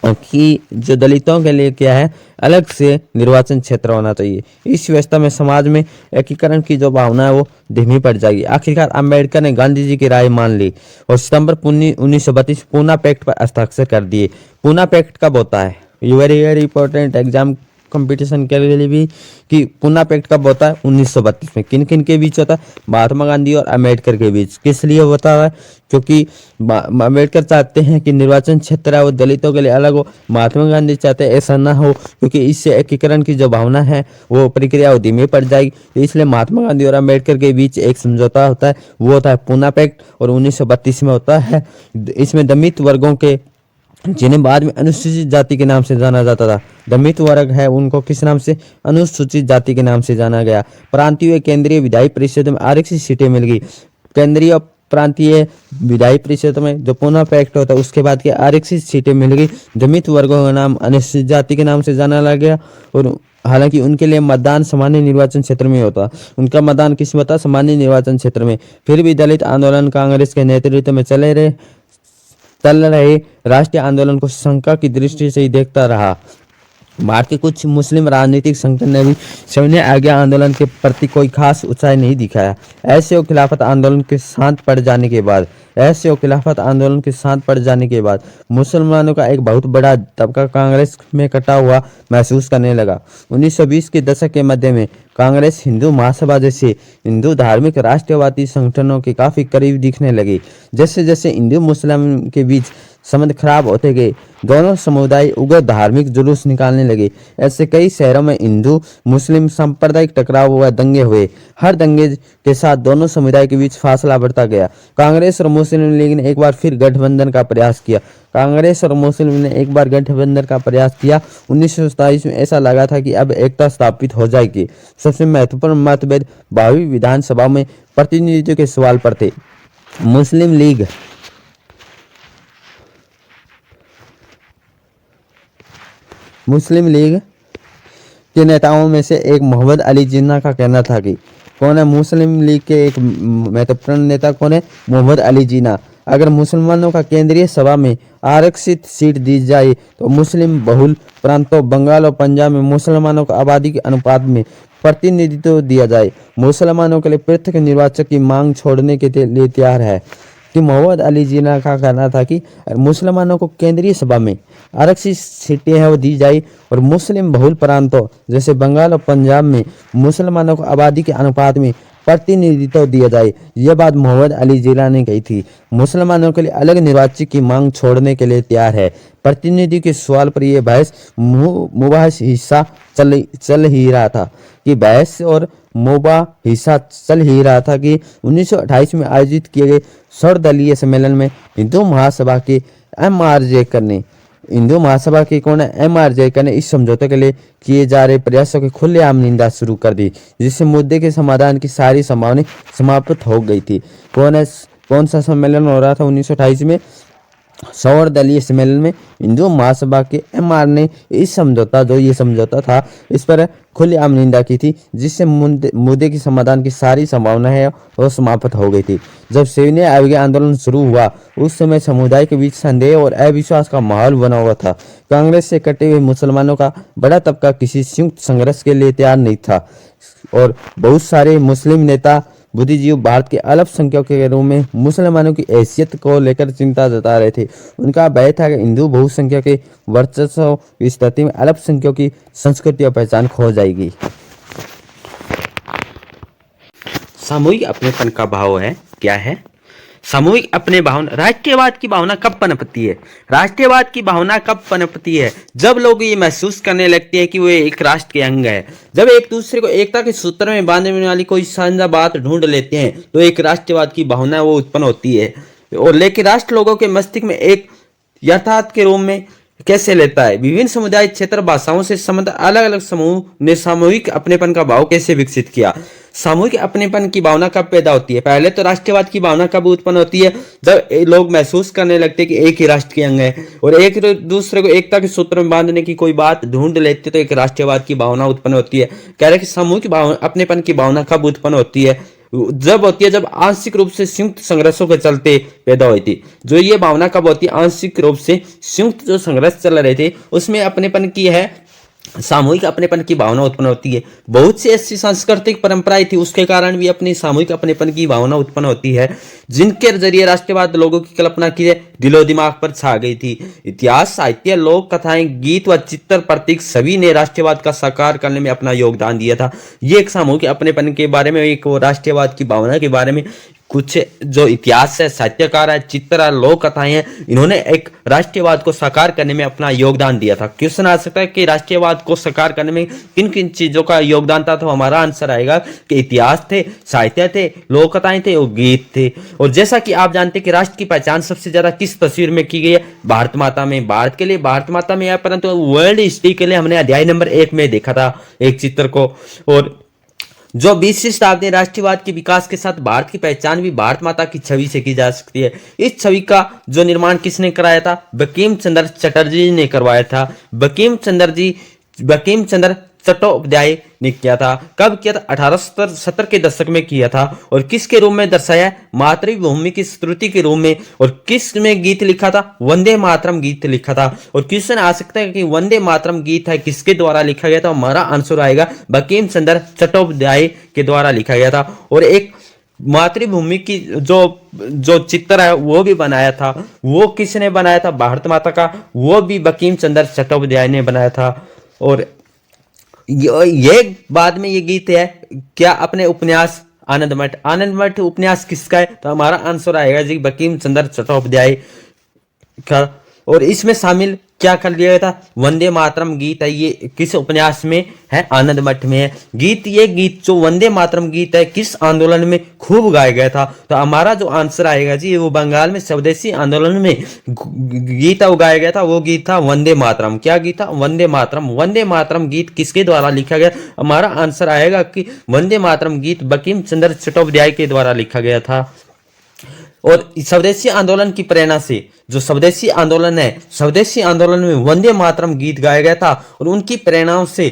B: कि जो दलितों के लिए क्या है, अलग से निर्वाचन क्षेत्र होना चाहिए। इस व्यवस्था में समाज में एकीकरण की जो भावना है वो धीमी पड़ जाएगी। आखिरकार अंबेडकर ने गांधी जी की राय मान ली और सितंबर 1932 पूना पैक्ट पर हस्ताक्षर कर दिए। पूना पैक्ट कब होता है? Very very important exam competition के लिए भी, कि पूना पैक्ट कब होता है? 1932 में। किन किन के बीच होता है? महात्मा गांधी और अंबेडकर के बीच। किस लिए होता है? क्योंकि अंबेडकर चाहते हैं कि निर्वाचन क्षेत्र है वो दलितों के लिए अलग हो, महात्मा गांधी चाहते हैं ऐसा ना हो, क्योंकि इससे एकीकरण की जो भावना है वो प्रक्रिया धीमी पड़ जाएगी। इसलिए महात्मा गांधी और अंबेडकर के बीच एक समझौता होता है, वो होता है पूना पैक्ट, और 1932 में होता है। इसमें दलित वर्गों के, जिन्हें बाद में अनुसूचित जाति के नाम से जाना जाता था, दलित वर्ग है उनको किस नाम से? अनुसूचित जाति के नाम से जाना गया। प्रांतीय केंद्रीय विधायी परिषद में आरक्षित सीटें मिल गई। केंद्रीय प्रांतीय विधायी परिषद में जो पूना पैक्ट होता है उसके बाद के आरक्षित सीटें मिल गई। दलित वर्गों का नाम अनुसूचित जाति के नाम से जाना लग गया, और हालांकि उनके लिए मतदान सामान्य निर्वाचन क्षेत्र में होता, उनका मतदान किस में होता? सामान्य निर्वाचन क्षेत्र में। फिर भी दलित आंदोलन कांग्रेस के नेतृत्व में चल रहे राष्ट्रीय आंदोलन को शंका की दृष्टि से ही देखता रहा। भारत के कुछ मुस्लिम राजनीतिक संगठन ने भी सविनय आज्ञा आंदोलन के प्रति कोई खास उत्साह नहीं दिखाया। ऐसे और खिलाफत आंदोलन के शांत पड़ जाने के बाद मुसलमानों का एक बहुत बड़ा तबका कांग्रेस में कटा हुआ महसूस करने लगा। 1920 के दशक के मध्य में कांग्रेस हिंदू महासभा जैसे हिंदू धार्मिक राष्ट्रवादी संगठनों के काफी करीब दिखने लगी। जैसे जैसे हिंदू मुस्लिम के बीच संबंध खराब होते गए, दोनों समुदाय उग्र धार्मिक जुलूस निकालने लगे। ऐसे कई शहरों में हिंदू मुस्लिम सांप्रदायिक टकराव व दंगे हुए। हर दंगे के साथ दोनों समुदाय के बीच फासला बढ़ता गया। कांग्रेस और मुस्लिम लीग ने एक बार फिर गठबंधन का प्रयास किया। 1927 में ऐसा लगा था कि अब एकता स्थापित हो जाएगी। सबसे महत्वपूर्ण मतभेद भावी विधानसभा में प्रतिनिधित्व के सवाल पर थे। मुस्लिम लीग के नेताओं में से एक मोहम्मद अली जिन्ना का कहना था कि, कौन है मुस्लिम लीग के एक महत्वपूर्ण नेता? कौन है? मोहम्मद अली जिन्ना। अगर मुसलमानों का केंद्रीय सभा में आरक्षित सीट दी जाए तो मुस्लिम बहुल प्रांतों बंगाल और पंजाब में मुसलमानों को आबादी के अनुपात में प्रतिनिधित्व दिया जाए। मुसलमानों के लिए पृथक निर्वाचक की मांग छोड़ने के लिए तैयार है। कि मोहम्मद अली जिन्ना का कहना था कि मुसलमानों को केंद्रीय सभा में आरक्षित सीटें हैं वो दी जाए, और मुस्लिम बहुल प्रांतों जैसे बंगाल और पंजाब में मुसलमानों को आबादी के अनुपात में प्रतिनिधित्व दिया जाए। यह बात मोहम्मद अली जिन्ना ने कही थी। मुसलमानों के लिए अलग निर्वाचक की मांग छोड़ने के लिए तैयार है। प्रतिनिधि के सवाल पर यह बहस मुबाहिस हिस्सा चल ही रहा था कि 1928 में आयोजित किए गए सर्वदलीय सम्मेलन में हिंदू महासभा के कौन है? MRJK ने इस समझौते के लिए किए जा रहे प्रयासों की खुलेआम निंदा शुरू कर दी, जिससे मुद्दे के समाधान की सारी संभावनाएं समाप्त हो गई थी। कौन सा सम्मेलन हो रहा था 1928 में? सर्वदलीय सम्मेलन में हिंदू महासभा के MR ने इस समझौता था इस पर खुलेआम निंदा की थी, जिससे मुद्दे के समाधान की सारी संभावना है वो समाप्त हो गई थी। जब सविनय अवज्ञा आंदोलन शुरू हुआ उस समय समुदाय के बीच संदेह और अविश्वास का माहौल बना हुआ था। कांग्रेस से कटे हुए मुसलमानों का बड़ा तबका किसी संयुक्त संघर्ष के लिए तैयार नहीं था, और बहुत सारे मुस्लिम नेता बुद्धिजीवी भारत के अल्पसंख्यकों के रूप में मुसलमानों की हैसियत को लेकर चिंता जता रहे थे। उनका भय था कि हिंदू बहुसंख्यक के वर्चस्व की स्थिति में अल्पसंख्यकों की संस्कृति और पहचान खो जाएगी।
A: सामूहिक अपनेपन का भाव है क्या है? सामूहिक अपने भावना, राष्ट्रीयवाद की भावना कब पनपती है? राष्ट्रीयवाद की भावना कब पनपती है? जब लोग ये महसूस करने लगते हैं कि वो एक राष्ट्र के अंग है। जब एक दूसरे को एकता के सूत्र में बांधने वाली कोई साझा बात ढूंढ लेते हैं तो एक राष्ट्रीयवाद की भावना वो उत्पन्न होती है। और लेकिन राष्ट्र लोगों के मस्तिष्क में एक यथार्थ के रूप में कैसे लेता है? विभिन्न समुदाय, क्षेत्र, भाषाओं से संबंध अलग अलग समूह ने सामूहिक अपनेपन का भाव कैसे विकसित किया? सामूहिक अपनेपन की भावना कब पैदा होती है? पहले तो राष्ट्रवाद की भावना कब उत्पन्न होती है? जब लोग महसूस करने लगते हैं कि एक ही राष्ट्र के अंग है और एक दूसरे को एकता के सूत्र में बांधने की कोई बात ढूंढ लेते तो एक राष्ट्रवाद की भावना उत्पन्न होती है। कह रहे कि सामूहिक अपनेपन की भावना कब उत्पन्न होती है? जब होती है जब आंशिक रूप से संयुक्त संघर्षों के चलते पैदा हुई थी। जो ये भावना कब होती है? आंशिक रूप से संयुक्त जो संघर्ष चल रहे थे उसमें अपनेपन की है, सामूहिक अपनेपन की भावना उत्पन्न होती है। बहुत सी ऐसी सांस्कृतिक परंपराएं थी उसके कारण भी अपनी सामूहिक अपनेपन की भावना उत्पन्न होती है, जिनके जरिए राष्ट्रवाद लोगों की कल्पना की दिलो दिमाग पर छा गई थी। इतिहास, साहित्य, लोक कथाएं, गीत व चित्र, प्रतीक सभी ने राष्ट्रवाद का साकार करने में अपना योगदान दिया था। ये एक सामूहिक अपनेपन के बारे में, एक राष्ट्रवाद की भावना के बारे में कुछ जो इतिहास है, साहित्यकार है, चित्र है, लोक कथाएं हैं, इन्होंने एक राष्ट्रवाद को साकार करने में अपना योगदान दिया था। क्वेश्चन आ सकता है कि राष्ट्रवाद को साकार करने में किन किन चीजों का योगदान था? तो हमारा आंसर आएगा कि इतिहास थे, साहित्य थे, लोक कथाएं थे और गीत थे। और जैसा कि आप जानते हैं कि राष्ट्र की पहचान सबसे ज्यादा किस तस्वीर में की गई है? भारत माता में। भारत के लिए भारत माता में है, परंतु वर्ल्ड हिस्ट्री के लिए हमने अध्याय नंबर 1 में देखा था एक चित्र को। और जो 20वीं शताब्दी राष्ट्रवाद के विकास के साथ भारत की पहचान भी भारत माता की छवि से की जा सकती है। इस छवि का जो निर्माण किसने कराया था? बंकिम चंद्र चटर्जी ने करवाया था। बंकिम चंद्र चट्टोपाध्याय ने किया था। कब किया था? 1870 के दशक में किया था। और किसके रूप में दर्शाया? मातृभूमि की स्तुति के रूप में। और किस में गीत लिखा था? वंदे मातरम गीत लिखा था। और क्वेश्चन आ सकता है कि वंदे मातरम गीत है किसके द्वारा लिखा गया था? हमारा आंसर आएगा बंकिम चंद्र चट्टोपाध्याय के द्वारा लिखा गया था। और एक मातृभूमि की जो चित्र है वो भी बनाया था, वो किसने बनाया था? भारत माता का, वो भी बंकिम चंद्र चट्टोपाध्याय ने बनाया था। और ये बाद में ये गीत है क्या? अपने उपन्यास आनंद मठ उपन्यास किसका है? तो हमारा आंसर आएगा जी बंकिम चंद्र चट्टोपाध्याय का। और इसमें शामिल क्या कर लिया था? वंदे मातरम गीत है। ये किस उपन्यास में है? आनंद मठ में है गीत। ये गीत जो वंदे मातरम गीत है किस आंदोलन में खूब गाया गया था? तो हमारा जो आंसर आएगा जी वो बंगाल में स्वदेशी आंदोलन में गीत गाया गया था। वो गीत था वंदे मातरम। क्या गीत था? वंदे मातरम। वंदे मातरम गीत किसके द्वारा लिखा गया? हमारा आंसर आएगा कि वंदे मातरम गीत बंकिम चंद्र चट्टोपाध्याय के द्वारा लिखा गया था। और स्वदेशी आंदोलन की प्रेरणा से जो स्वदेशी आंदोलन है, स्वदेशी आंदोलन में वंदे मातरम गीत गाया गया था। और उनकी प्रेरणाओं से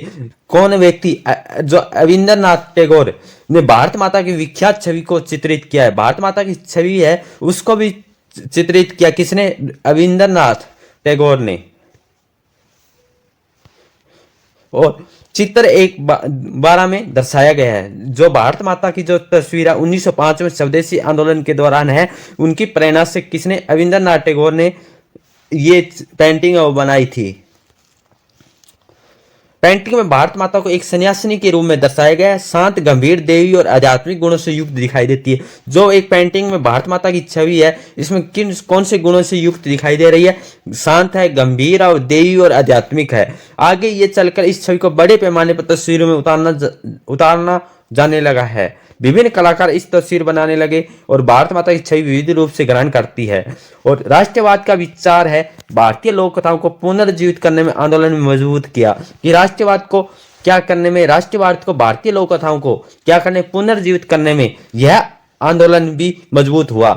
A: कौन व्यक्ति? जो रविंद्रनाथ टैगोर ने भारत माता की विख्यात छवि को चित्रित किया है। भारत माता की छवि है उसको भी चित्रित किया किसने? रविंद्रनाथ टैगोर ने। और चित्र 1:12 में दर्शाया गया है। जो भारत माता की जो तस्वीर है 1905 में स्वदेशी आंदोलन के दौरान है, उनकी प्रेरणा से किसने? रविंद्रनाथ टैगोर ने ये पेंटिंग बनाई थी। पेंटिंग में भारत माता को एक सन्यासिनी के रूप में दर्शाया गया है। शांत, गंभीर, देवी और आध्यात्मिक गुणों से युक्त दिखाई देती है। जो एक पेंटिंग में भारत माता की छवि है इसमें कौन से गुणों से युक्त दिखाई दे रही है? शांत है, गंभीर और देवी और आध्यात्मिक है। आगे ये चलकर इस छवि को बड़े पैमाने पर तस्वीरों में उतारना जाने लगा है। विभिन्न कलाकार इस तस्वीर बनाने लगे और भारत माता की छवि विविध रूप से ग्रहण करती है। और राष्ट्रवाद का विचार है भारतीय लोक कथाओं को पुनर्जीवित करने में आंदोलन में मजबूत किया। कि राष्ट्रवाद को क्या करने में? राष्ट्रवाद को, भारतीय लोक कथाओं को क्या करने? पुनर्जीवित करने में यह आंदोलन भी मजबूत हुआ।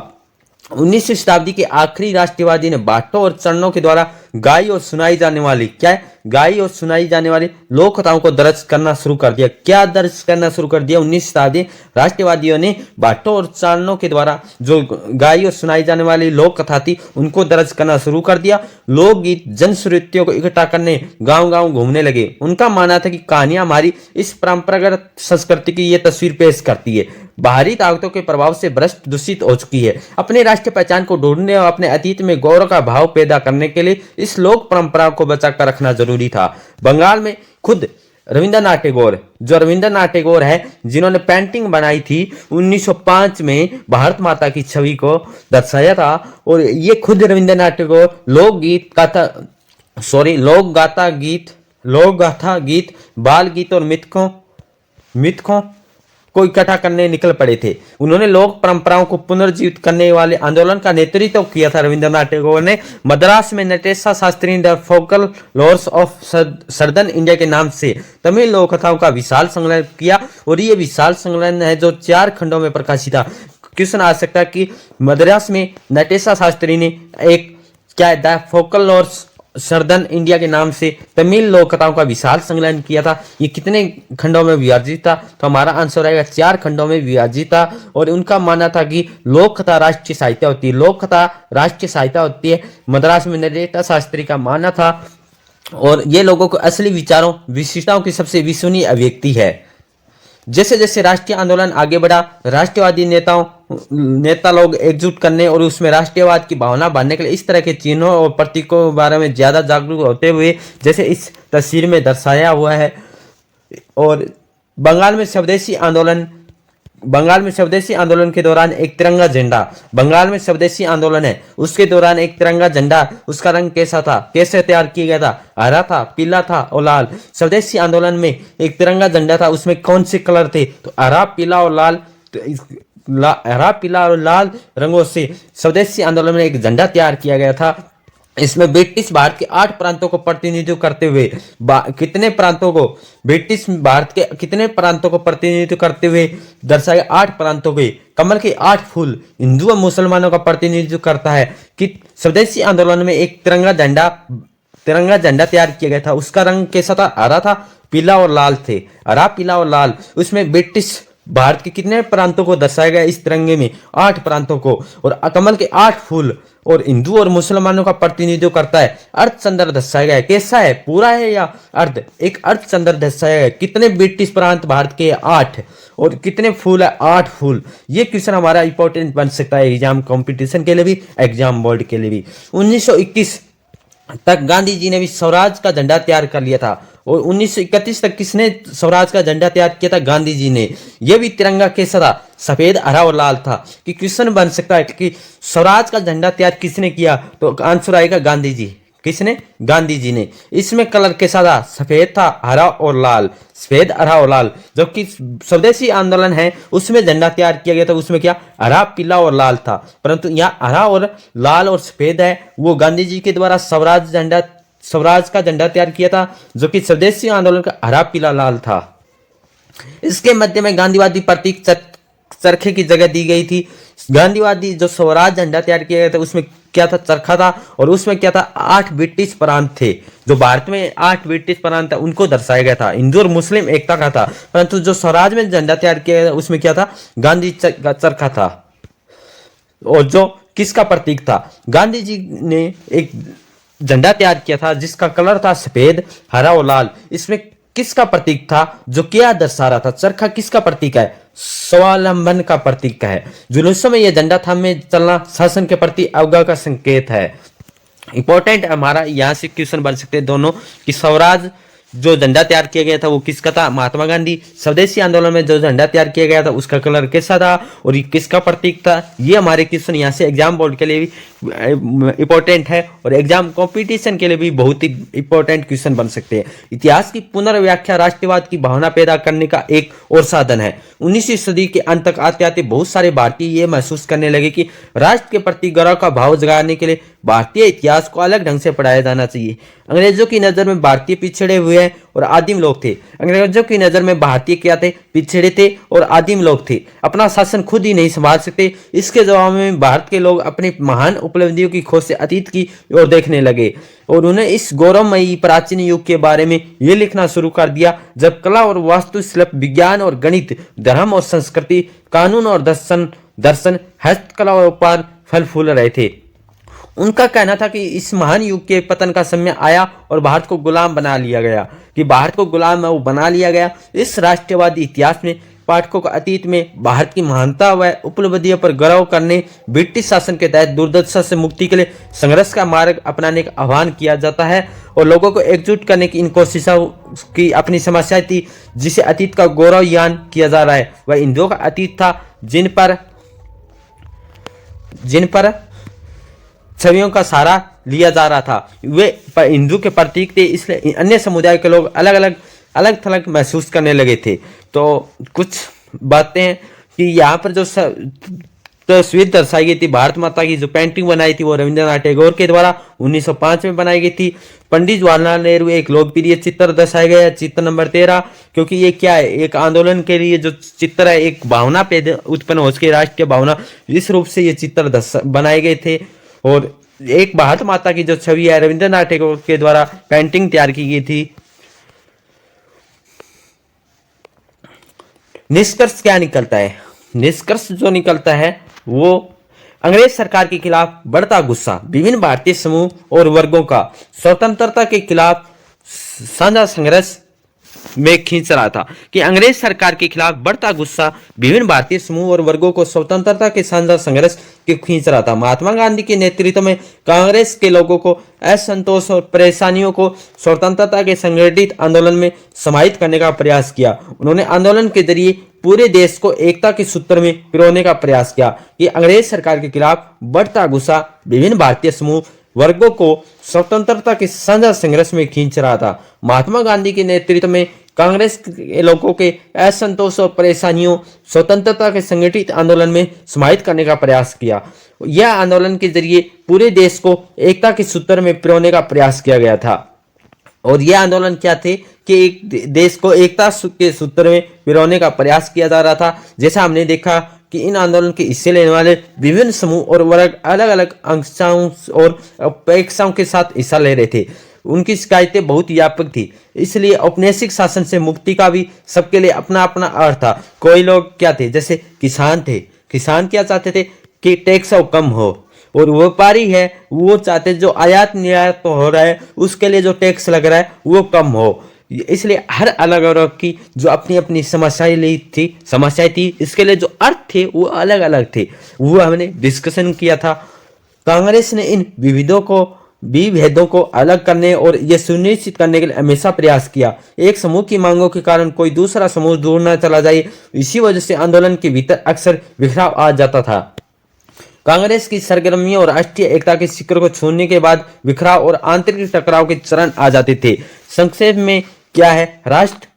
A: 19वीं शताब्दी के आखिरी राष्ट्रवादी ने बाटों और चरणों के द्वारा
B: गाई और सुनाई जाने वाली, क्या है, गाई और सुनाई जाने वाली लोक कथाओं को दर्ज करना शुरू कर दिया। क्या दर्ज करना शुरू कर दिया? 19वीं शताब्दी राष्ट्रवादियों ने भाटो और चारणों के द्वारा जो गाई और सुनाई जाने वाली लोक कथा थी उनको दर्ज करना शुरू कर दिया। लोकगीत जनश्रुतियों को इकट्ठा करने गांव गांव घूमने लगे। उनका मानना था कि कहानियां हमारी इस परंपरागत संस्कृति की ये तस्वीर पेश करती है, बाहरी ताकतों के प्रभाव से भ्रष्ट दूषित हो चुकी है। अपनी राष्ट्रीय पहचान को ढूंढने और अपने अतीत में गौरव का भाव पैदा करने के लिए इस लोक परंपरा को बचा कर रखना जरूरी था। बंगाल में खुद रविंद्रनाथ टैगोर, जो रविंद्रनाथ टैगोर है जिन्होंने पेंटिंग बनाई थी 1905 में भारत माता की छवि को दर्शाया था, और ये खुद रविंद्रनाथ टैगोर लोक गाथा गीत, बाल गीत और मिथकों को इकट्ठा करने निकल पड़े थे। उन्होंने लोक परंपराओं को पुनर्जीवित करने वाले आंदोलन का नेतृत्व किया था। रविंद्रनाथ टैगोर ने मद्रास में नटेशा शास्त्री द फोकल लोर्स ऑफ सर्दर्न इंडिया के नाम से तमिल लोक कथाओं का विशाल संकलन किया, और ये विशाल संकलन है जो 4 खंडों में प्रकाशित था। क्वेश्चन आ सकता है कि मद्रास में नटेशा शास्त्री ने एक क्या है द फोकल लोर्स सर्दर्न इंडिया के नाम से तमिल लोक कथाओं का विशाल संकलन किया था, ये कितने खंडों में विभाजित था? तो हमारा आंसर आएगा 4 खंडों में विभाजित था। और उनका मानना था कि लोक कथा राष्ट्रीय साहित्य होती है, लोक कथा राष्ट्रीय साहित्य होती है। मद्रास में नटेशा शास्त्री का मानना था, और ये लोगों को असली विचारों विशिष्टताओं की सबसे विश्वसनीय अभिव्यक्ति है। जैसे जैसे राष्ट्रीय आंदोलन आगे बढ़ा, राष्ट्रवादी नेता लोग एकजुट करने और उसमें राष्ट्रीयवाद की भावना बढ़ने के लिए इस तरह के चिन्हों और प्रतीकों के बारे में ज्यादा जागरूक होते हुए, जैसे इस तस्वीर में दर्शाया हुआ है। और बंगाल में स्वदेशी आंदोलन के दौरान एक तिरंगा झंडा, बंगाल में स्वदेशी आंदोलन है उसके दौरान एक तिरंगा झंडा, उसका रंग कैसा था, कैसे तैयार किया गया था? हरा था, पीला था और लाल। स्वदेशी आंदोलन में एक तिरंगा झंडा था, उसमें कौन से कलर थे? तो हरा, पीला और लाल। हरा, पीला और लाल रंगों से स्वदेशी आंदोलन में एक झंडा तैयार किया गया था। इसमें ब्रिटिश भारत के 8 प्रांतों को प्रतिनिधित्व करते हुए ब्रिटिश भारत के कितने प्रांतों को प्रतिनिधित्व करते हुए दर्शाए? 8 प्रांतों के कमल के 8 फूल हिंदू और मुसलमानों का प्रतिनिधित्व करता है। कि स्वदेशी आंदोलन में एक तिरंगा झंडा तैयार किया गया था, उसका रंग कैसा था? हरा था, पीला और लाल थे। हरा, पीला और लाल। उसमें ब्रिटिश भारत के कितने प्रांतों को दर्शाया गया इस तिरंगे में? 8 प्रांतों को। और कमल के 8 फूल और हिंदू और मुसलमानों का प्रतिनिधित्व करता है। अर्धचंद्र दर्शाया गया है, कैसा है, पूरा है या अर्ध? एक अर्धचंद्र दर्शाया गया है। कितने ब्रिटिश प्रांत भारत के? 8। और कितने फूल है? 8 फूल। ये क्वेश्चन हमारा इंपॉर्टेंट बन सकता है एग्जाम कंपटीशन के लिए भी, एग्जाम बोर्ड के लिए भी। 1921 तक गांधी जी ने भी स्वराज का झंडा तैयार कर लिया था, और 1931 तक किसने स्वराज का झंडा तैयार किया था? गांधी जी ने। यह भी तिरंगा कैसा था? सफेद, हरा और लाल था। कि क्वेश्चन बन सकता है कि स्वराज का झंडा तैयार किसने किया? तो आंसर आएगा गांधी जी। किसने? गांधी जी ने। इसमें कलर कैसा था? सफेद था, हरा और लाल। सफेद, हरा और लाल। जबकि स्वदेशी आंदोलन है उसमें झंडा तैयार किया गया था, उसमें क्या? हरा, पीला और लाल था। परंतु यहाँ हरा और लाल और सफेद है, वो गांधी जी के द्वारा स्वराज का झंडा तैयार किया था, जो कि स्वदेशी आंदोलन का हरा, पीला, लाल था। इसके मध्य में गांधीवादी प्रतीक चरखे की जगह दी गई थी। गांधीवादी जो स्वराज झंडा तैयार किया गया था उसमें क्या था? चरखा था। और उसमें क्या था? 8 ब्रिटिश प्रांत थे, जो भारत में 8 ब्रिटिश प्रांत था उनको दर्शाया गया था। हिंदू और मुस्लिम एकता का था। परंतु जो स्वराज में झंडा तैयार किया गया उसमें क्या था? गांधी चरखा था। और जो किसका प्रतीक था? गांधी जी ने एक झंडा तैयार किया था जिसका कलर था सफेद, हरा और लाल। इसमें किसका प्रतीक था? जो क्या दर्शा रहा था? चरखा किसका प्रतीक है? स्वावलंबन का प्रतीक है। जुलूसों में यह झंडा थामे चलना शासन के प्रति अवज्ञा का संकेत है। इंपॉर्टेंट हमारा यहाँ से क्वेश्चन बन सकते हैं दोनों, कि स्वराज जो झंडा तैयार किया गया था वो किसका था? महात्मा गांधी। स्वदेशी आंदोलन में जो झंडा तैयार किया गया था उसका कलर कैसा था और ये किसका प्रतीक था? ये हमारे क्वेश्चन यहाँ से एग्जाम बोर्ड के लिए भी इंपॉर्टेंट है और एग्जाम कंपटीशन के लिए भी बहुत ही इंपॉर्टेंट क्वेश्चन बन सकते हैं। इतिहास की पुनर्व्याख्या राष्ट्रवाद की भावना पैदा करने का एक और साधन है। 19वीं सदी के अंत तक आते आते बहुत सारे भारतीय ये महसूस करने लगे कि राष्ट्र के प्रति गौरव का भाव जगाने के लिए भारतीय इतिहास को अलग ढंग से पढ़ाया जाना चाहिए। अंग्रेजों की नजर में भारतीय पिछड़े हुए हैं और आदिम लोग थे। अंग्रेजों की नज़र में भारतीय क्या थे? पिछड़े थे और आदिम लोग थे, अपना शासन खुद ही नहीं संभाल सकते। इसके जवाब में भारत के लोग अपनी महान उपलब्धियों की खोज से अतीत की ओर देखने लगे और उन्हें इस गौरवमयी प्राचीन युग के बारे में ये लिखना शुरू कर दिया जब कला और वास्तुशिल्प, विज्ञान और गणित, धर्म और संस्कृति, कानून और दर्शन, हस्तकला और व्यापार फल फूल रहे थे। उनका कहना था कि इस महान युग के पतन का समय आया और भारत को गुलाम बना लिया गया, इस राष्ट्रवादी इतिहास में पाठकों को अतीत में भारत की महानता व उपलब्धियों पर गर्व करने, ब्रिटिश शासन के तहत दुर्दशा से मुक्ति के लिए संघर्ष का मार्ग अपनाने का आह्वान किया जाता है और लोगों को एकजुट करने की इन कोशिशों की अपनी समस्याएं थी जिसे अतीत का गौरवयान किया जा रहा है। वह हिंदुओं का अतीत था जिन पर छवियों का सहारा लिया जा रहा था। वे हिंदू के प्रतीक थे, इसलिए अन्य समुदाय के लोग अलग थलग महसूस करने लगे थे। तो कुछ बातें हैं कि यहाँ पर जो तस्वीर दर्शाई गई थी भारत माता की, जो पेंटिंग बनाई थी वो रविंद्रनाथ टैगोर के द्वारा 1905 में बनाई गई थी। पंडित जवाहरलाल नेहरू एक लोकप्रिय चित्र दर्शाया गया है, चित्र नंबर 13, क्योंकि ये क्या है, एक आंदोलन के लिए जो चित्र है, एक भावना पैदा उत्पन्न हो सके, राष्ट्रीय भावना, इस रूप से ये चित्र बनाए गए थे। और एक भारत माता की जो छवि है रविंद्रनाथ टैगोर के द्वारा पेंटिंग तैयार की गई थी। निष्कर्ष क्या निकलता है? निष्कर्ष जो निकलता है वो अंग्रेज सरकार के खिलाफ बढ़ता गुस्सा विभिन्न भारतीय समूह और वर्गों का स्वतंत्रता के खिलाफ साझा संघर्ष में खींच रहा था कि अंग्रेज सरकार के खिलाफ बढ़ता गुस्सा विभिन्न भारतीय समूह और वर्गों को स्वतंत्रता के साझा संघर्ष के खींच रहा था। महात्मा गांधी के नेतृत्व में कांग्रेस के लोगों को असंतोष और परेशानियों को स्वतंत्रता के संगठित आंदोलन में समाहित करने का प्रयास किया। उन्होंने आंदोलन के जरिए पूरे देश को एकता के सूत्र में पिरोने का प्रयास किया कि अंग्रेज सरकार के खिलाफ बढ़ता गुस्सा विभिन्न भारतीय समूह वर्गों को स्वतंत्रता के साझा संघर्ष में खींच रहा था। महात्मा गांधी के नेतृत्व में कांग्रेस के लोगों के असंतोष और परेशानियों स्वतंत्रता के संगठित आंदोलन में समाहित करने का प्रयास किया। यह आंदोलन के जरिए पूरे देश को एकता के सूत्र में पिरोने का प्रयास किया गया था। और यह आंदोलन क्या थे कि एक देश को एकता के सूत्र में पिरोने का प्रयास किया जा रहा था। जैसा हमने देखा कि इन आंदोलन के हिस्से लेने वाले विभिन्न समूह और वर्ग अलग अलग आकांक्षाओं और अपेक्षाओं के साथ हिस्सा ले रहे थे। उनकी शिकायतें बहुत व्यापक थी, इसलिए औपनिवेशिक शासन से मुक्ति का भी सबके लिए अपना अपना अर्थ था। कोई लोग क्या थे, जैसे किसान थे, किसान क्या चाहते थे कि टैक्स कम हो, और व्यापारी है वो चाहते जो आयात निर्यात हो रहा है उसके लिए जो टैक्स लग रहा है वो कम हो। इसलिए हर अलग अलग की जो अपनी अपनी समस्याएं थी, इसके लिए जो अर्थ थे वो अलग अलग थे, वो हमने डिस्कशन किया था। कांग्रेस ने इन विभेदों को अलग करने और यह सुनिश्चित करने के लिए हमेशा प्रयास किया एक समूह की मांगों के कारण कोई दूसरा समूह दूर न चला जाए। इसी वजह से आंदोलन के भीतर अक्सर बिखराव आ जाता था। कांग्रेस की सरगर्मियों और राष्ट्रीय एकता के शिखर को छूने के बाद बिखराव और आंतरिक टकराव के चरण आ जाते थे। संक्षेप में क्या है, राष्ट्र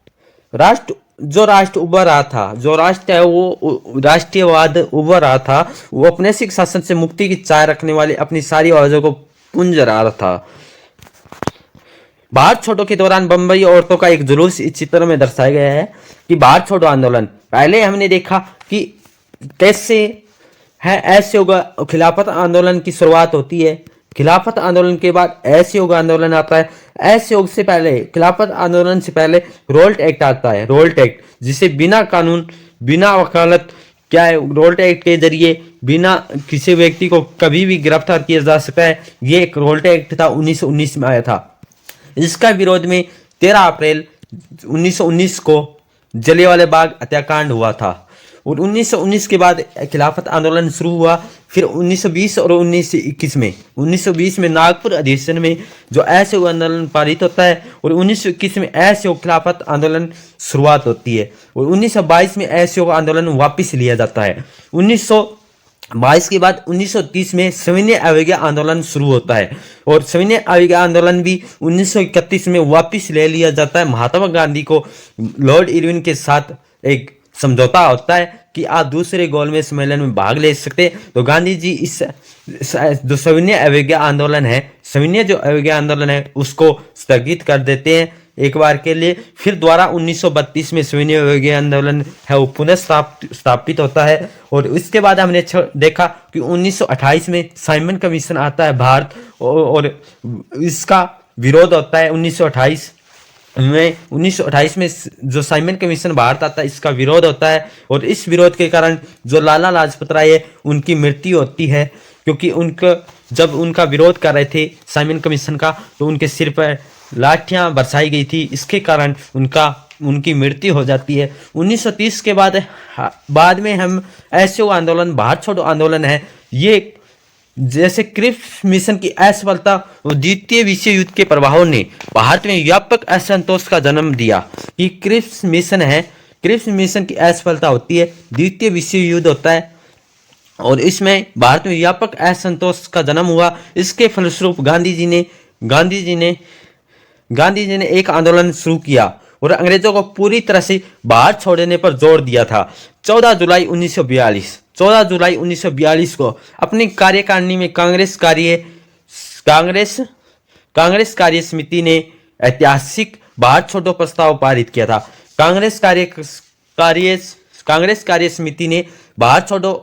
B: उभर रहा था, जो राष्ट्र है वो राष्ट्रीयवाद उभर रहा था, वो औपनिवेशिक शासन से मुक्ति की चाह रखने वाले अपनी सारी आवाजों को पुंज रहा था। भारत छोड़ो के दौरान बंबई औरतों का एक जुलूस इस चित्र में दर्शाया गया है कि भारत छोड़ो आंदोलन, पहले हमने देखा कि कैसे है असहयोग खिलाफत आंदोलन की शुरुआत होती है, खिलाफत आंदोलन के बाद असहयोग आंदोलन आता है, असहयोग से पहले खिलाफत आंदोलन से पहले रोल्ट एक्ट आता है, रोल्ट एक्ट जिसे बिना कानून बिना वकालत क्या है, रोल्ट एक्ट के जरिए बिना किसी व्यक्ति को कभी भी गिरफ्तार किया जा सकता है। ये एक रोल्ट एक्ट था, 1919 में आया था। इसका विरोध में 13 अप्रैल 1919 को जलियांवाला बाग हत्याकांड हुआ था और 1919 के बाद खिलाफत आंदोलन शुरू हुआ। फिर 1920 और 1920 में नागपुर अधिवेशन में जो असहयोग आंदोलन पारित होता है और 1921 में असहयोग खिलाफत आंदोलन शुरुआत होती है और 1922 में असहयोग आंदोलन वापस लिया जाता है। 1922 के बाद 1930 में सविनय अवज्ञा आंदोलन शुरू होता है और सविनय अवज्ञा आंदोलन भी 1931 में वापस ले लिया जाता है। महात्मा गांधी को लॉर्ड इरविन के साथ एक समझौता होता है कि आप दूसरे गोलमेज सम्मेलन में भाग ले सकते। तो गांधी जी इस जो सविनय अवज्ञा आंदोलन है, सविनय जो अवज्ञा आंदोलन है उसको स्थगित कर देते हैं एक बार के लिए। फिर दोबारा 1932 में सविनय अवज्ञा आंदोलन है वो पुनः स्थापित होता है। और इसके बाद हमने देखा कि 1928 में साइमन कमीशन आता है भारत, और इसका विरोध होता है 1928 में जो साइमन कमीशन भारत आता है इसका विरोध होता है। और इस विरोध के कारण जो लाला लाजपत राय है उनकी मृत्यु होती है, क्योंकि जब उनका विरोध कर रहे थे साइमन कमीशन का तो उनके सिर पर लाठियां बरसाई गई थी, इसके कारण उनकी मृत्यु हो जाती है। 1930 के बाद में हम ऐसे आंदोलन, भारत छोड़ो आंदोलन है, ये जैसे क्रिप्स मिशन की असफलता और द्वितीय विश्व युद्ध के प्रभाव ने भारत में व्यापक असंतोष का जन्म दिया। कि क्रिप्स मिशन की असफलता होती है, द्वितीय विश्व युद्ध होता है, और इसमें भारत में व्यापक असंतोष का जन्म हुआ। इसके फलस्वरूप गांधी जी ने एक आंदोलन शुरू किया और अंग्रेजों को पूरी तरह से भारत छोड़ने पर जोर दिया था। 14 जुलाई 1942 को अपनी कार्यकारिणी में कांग्रेस कार्य समिति ने ऐतिहासिक भारत छोड़ो प्रस्ताव पारित किया था। कांग्रेस कार्य समिति ने भारत छोड़ो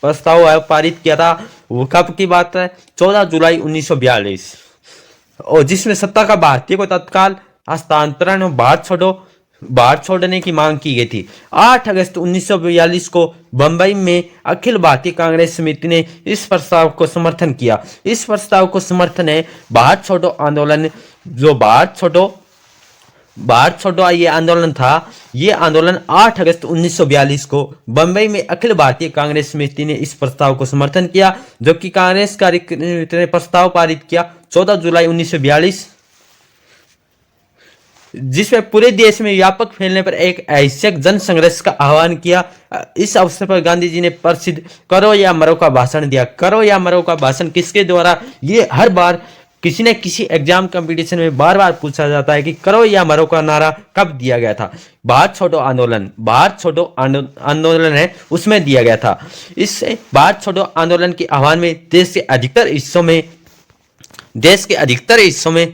B: प्रस्ताव पारित किया था। वो कब की बात है? 14 जुलाई 1942, और जिसमें सत्ता का भारतीय को तत्काल हस्तांतरण और भारत छोड़ने की मांग की गई थी। 8 अगस्त 1942 को बंबई में अखिल भारतीय कांग्रेस समिति ने इस प्रस्ताव को समर्थन किया। इस प्रस्ताव को समर्थन है भारत छोड़ो आंदोलन, जो भारत छोड़ो ये आंदोलन था। ये आंदोलन 8 अगस्त 1942 को बंबई में अखिल भारतीय कांग्रेस समिति ने इस प्रस्ताव को समर्थन किया, जबकि कांग्रेस कार्यकारिणी ने प्रस्ताव पारित किया 14 जुलाई 1942, जिसमें पूरे देश में व्यापक फैलने पर एक ऐतिहासिक जन संघर्ष का आह्वान किया। इस अवसर पर गांधी जी ने प्रसिद्ध करो या मरो का भाषण दिया। करो या मरो का भाषण किसके द्वारा? ये हर बार किसी न किसी एग्जाम कंपटीशन में बार बार पूछा जाता है कि करो या मरो का नारा कब दिया गया था। भारत छोड़ो आंदोलन है उसमें दिया गया था। इससे भारत छोड़ो आंदोलन के आह्वान में देश के अधिकतर हिस्सों में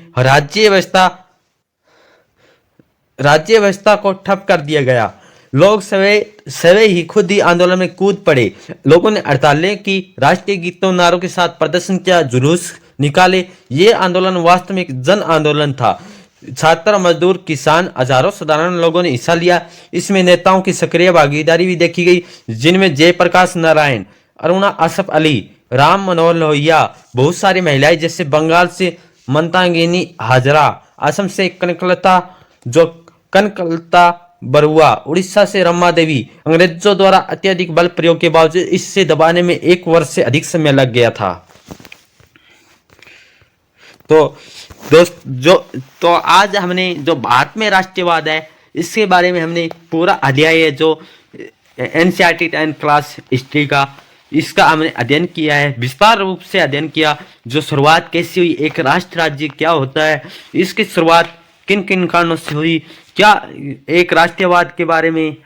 B: राज्य व्यवस्था को ठप कर दिया गया। लोग सवे ही खुद ही आंदोलन में कूद पड़े। लोगों ने हड़तालें की, राष्ट्रीय गीतों नारों के साथ प्रदर्शन किया, जुलूस निकाले। ये आंदोलन वास्तव में एक जन आंदोलन था। छात्र, मजदूर, किसान, हजारों साधारण लोगों ने हिस्सा लिया। इसमें नेताओं की सक्रिय भागीदारी भी देखी गई, जिनमें जयप्रकाश नारायण, अरुणा असफ अली, राम मनोहर लोहिया, बहुत सारी महिलाएं जैसे बंगाल से मंतागिनी हाजरा, असम से कनकलता बरुआ, उड़ीसा से रमा देवी। अंग्रेजों द्वारा अत्यधिक बल प्रयोग के बावजूद इससे दबाने में 1 वर्ष से अधिक समय लग गया था। तो आज हमने जो भारत में राष्ट्रवाद है इसके बारे में हमने पूरा अध्याय है जो एनसीईआरटी 10 क्लास हिस्ट्री का, इसका हमने अध्ययन किया है, विस्तार रूप से अध्ययन किया। जो शुरुआत कैसी हुई, एक राष्ट्र राज्य क्या होता है, इसकी शुरुआत किन किन कारणों से हुई, क्या एक राष्ट्रवाद के बारे में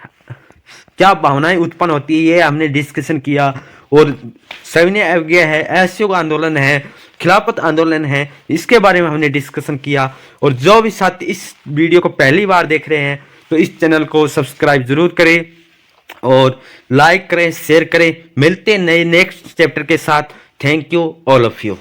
B: क्या भावनाएं उत्पन्न होती है, ये हमने डिस्कशन किया। और सविनय अवज्ञा है, असहयोग आंदोलन है, खिलाफत आंदोलन है, इसके बारे में हमने डिस्कशन किया। और जो भी साथी इस वीडियो को पहली बार देख रहे हैं तो इस चैनल को सब्सक्राइब जरूर करें और लाइक करें, शेयर करें। मिलते हैं नए नेक्स्ट चैप्टर के साथ। Thank you all of you.